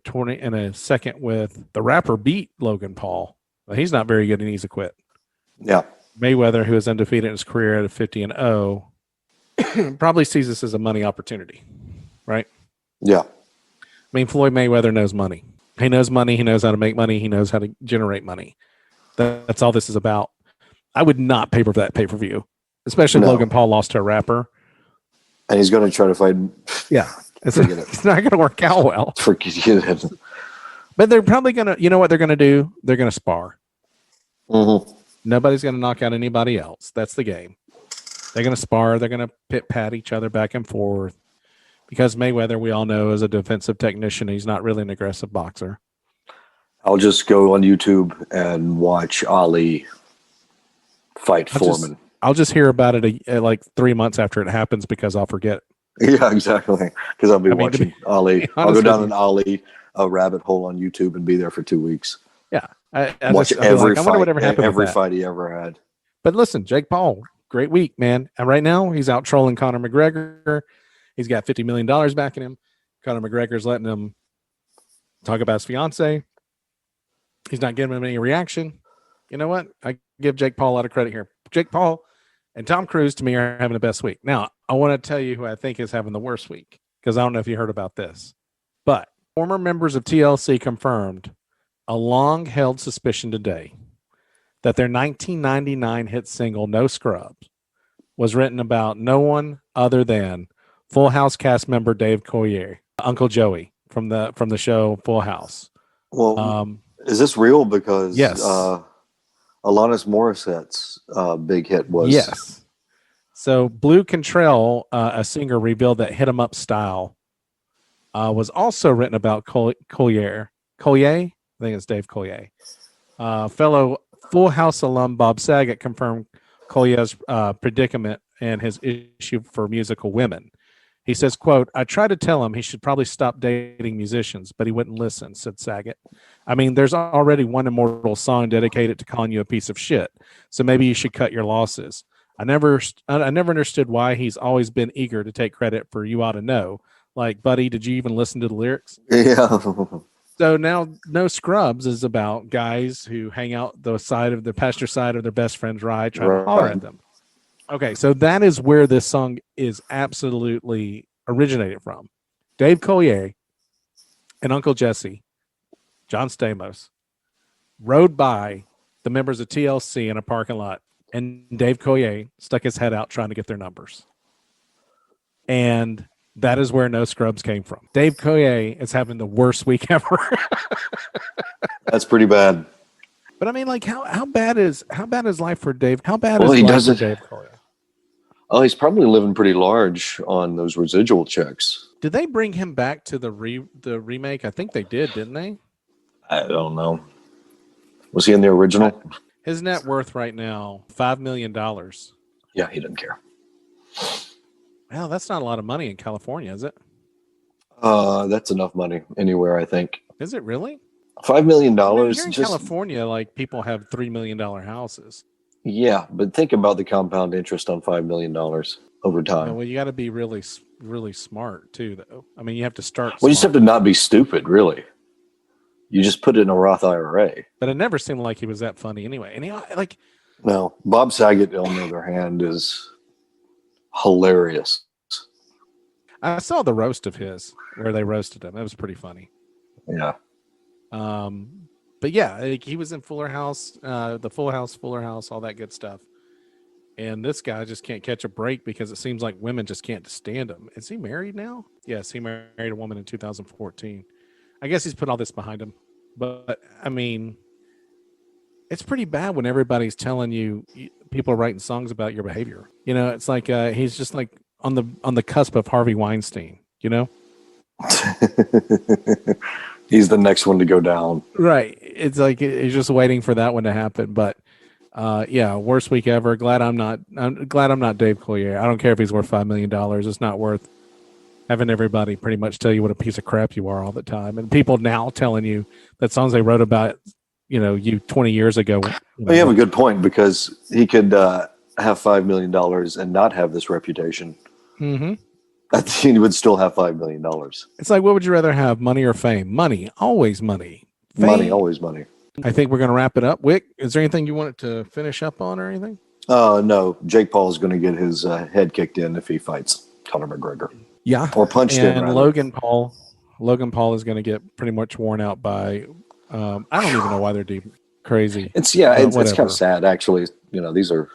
second with the rapper beat Logan Paul. Well, he's not very good and he's a quit.
Yeah.
Mayweather, who is undefeated in his career at 50-0, probably sees this as a money opportunity, right?
Yeah.
I mean, Floyd Mayweather knows money. He knows money. He knows how to make money. He knows how to generate money. That's all this is about. I would not pay for that pay-per-view, especially if Logan Paul lost to a rapper.
And he's going to try to fight.
Yeah. It's not going to work out well.
Forget it.
But they're probably going to, you know what they're going to do? They're going to spar.
Mm-hmm.
Nobody's going to knock out anybody else. That's the game. They're going to spar. They're going to pit-pat each other back and forth. Because Mayweather, we all know, is a defensive technician. He's not really an aggressive boxer.
I'll just go on YouTube and watch Ali fight Foreman.
I'll just hear about it like 3 months after it happens because I'll forget.
Yeah, exactly. Because I'll be watching Ali. I'll go down an Ali rabbit hole on YouTube and be there for 2 weeks.
Yeah.
Watch every
fight
fight he ever had.
But listen, Jake Paul, great week, man. And right now, he's out trolling Conor McGregor. He's got $50 million backing him. Conor McGregor's letting him talk about his fiance. He's not giving him any reaction. You know what? I give Jake Paul a lot of credit here. Jake Paul and Tom Cruise, to me, are having the best week. Now, I want to tell you who I think is having the worst week, because I don't know if you heard about this. But former members of TLC confirmed a long-held suspicion today that their 1999 hit single "No Scrubs" was written about no one other than Full House cast member Dave Coulier, Uncle Joey from the show Full House.
Well, is this real? Because
Yes.
Alanis Morissette's big hit was
Yes. So Blue Cantrell, a singer, revealed that "Hit 'Em Up Style" was also written about Coulier. Coulier? I think it's Dave Coulier. Fellow Full House alum Bob Saget confirmed Collier's predicament and his issue for musical women. He says, quote, "I tried to tell him he should probably stop dating musicians, but he wouldn't listen," said Saget. "I mean, there's already one immortal song dedicated to calling you a piece of shit, so maybe you should cut your losses. I never understood why he's always been eager to take credit for You Ought to Know. Like, buddy, did you even listen to the lyrics?"
Yeah.
So now No Scrubs is about guys who hang out the pasture side of their best friend's ride, trying to holler at them. Okay, so that is where this song is absolutely originated from. Dave Coulier and Uncle Jesse, John Stamos, rode by the members of TLC in a parking lot, and Dave Coulier stuck his head out trying to get their numbers. And that is where No Scrubs came from. Dave Coulier is having the worst week ever.
That's pretty bad.
But I mean, like, how bad is life for Dave? How bad
Well,
is
he
life
doesn't-
for Dave Coulier?
Oh, he's probably living pretty large on those residual checks.
Did they bring him back to the remake? I think they did, didn't they?
I don't know. Was he in the original?
His net worth right now, $5 million.
Yeah, he didn't care.
Well, that's not a lot of money in California, is it?
That's enough money anywhere, I think.
Is it really?
$5 million.
I mean, here in California, like, people have $3 million houses.
Yeah, but think about the compound interest on $5 million over time.
Well, you got to be really, really smart too, though. I mean, you have to start.
Well, you just have to not be stupid, really. You just put it in a Roth IRA.
But it never seemed like he was that funny anyway. And he, like,
No, Bob Saget, on the other hand, is hilarious.
I saw the roast of his where they roasted him. That was pretty funny.
Yeah.
But yeah, like, he was in Fuller House, the Full House, Fuller House, all that good stuff. And this guy just can't catch a break because it seems like women just can't stand him. Is he married now? Yes, he married a woman in 2014. I guess he's put all this behind him. But I mean, it's pretty bad when everybody's telling you, people are writing songs about your behavior. You know, it's like he's just like on the cusp of Harvey Weinstein, you know?
He's the next one to go down. Right.
It's like he's just waiting for that one to happen. But yeah, worst week ever. I'm glad I'm not Dave Coulier. I don't care if he's worth $5 million. It's not worth having everybody pretty much tell you what a piece of crap you are all the time. And people now telling you that songs they wrote about, you 20 years ago.
Well, you have a good point, because he could have $5 million and not have this reputation.
Mm-hmm.
He would still have $5 million.
It's like, what would you rather have, money or fame? Money, always money. Fame,
money, always money.
I think we're going to wrap it up. Wick, is there anything you wanted to finish up on or anything?
No, Jake Paul is going to get his head kicked in if he fights Conor McGregor.
Yeah,
or punched in.
And Logan Paul is going to get pretty much worn out by. I don't even know why they're deep crazy.
It's kind of sad, actually. These are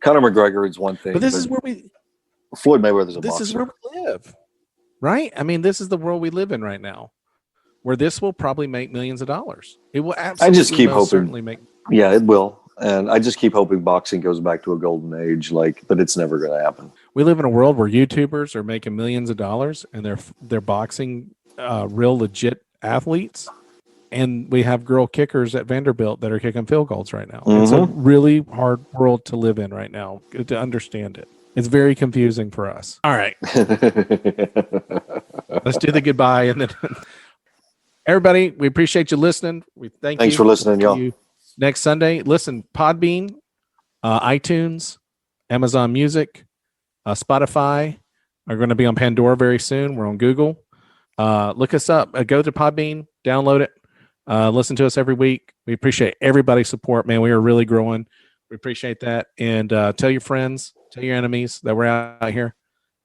Conor McGregor is one thing,
but this is where we.
Floyd Mayweather's a
This
boxer.
is where we live, right? I mean, this is the world we live in right now, where this will probably make millions of dollars. It will absolutely.
I just keep hoping.
Certainly make.
Yeah, it will, and I just keep hoping boxing goes back to a golden age. But it's never going to happen.
We live in a world where YouTubers are making millions of dollars, and they're boxing real legit athletes, and we have girl kickers at Vanderbilt that are kicking field goals right now. Mm-hmm. It's a really hard world to live in right now, to understand it. It's very confusing for us. All right. Let's do the goodbye. And then everybody, we appreciate you listening. Thanks
for listening, y'all.
Next Sunday, listen, Podbean, iTunes, Amazon Music, Spotify are going to be on Pandora very soon. We're on Google. Look us up. Go to Podbean, download it. Listen to us every week. We appreciate everybody's support, man. We are really growing. We appreciate that. And tell your friends, tell your enemies that we're out here.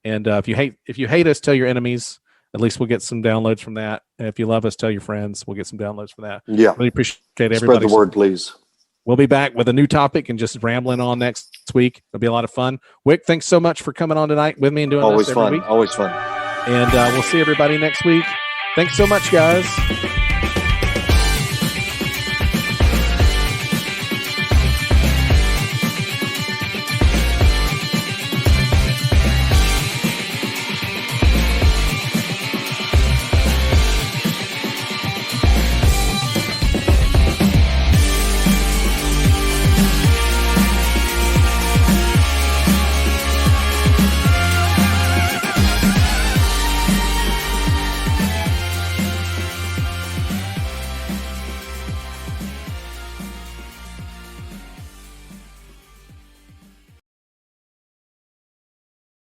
And if you hate us, tell your enemies At least we'll get some downloads from that. And if you love us, tell your friends. We'll get some downloads for that.
Yeah.
Really appreciate everybody.
Spread the word, please.
We'll be back with a new topic and just rambling on next week. It'll be a lot of fun. Wick, thanks so much for coming on tonight with me and doing
always
this every
fun.
week.
Always fun.
And we'll see everybody next week. Thanks so much, guys.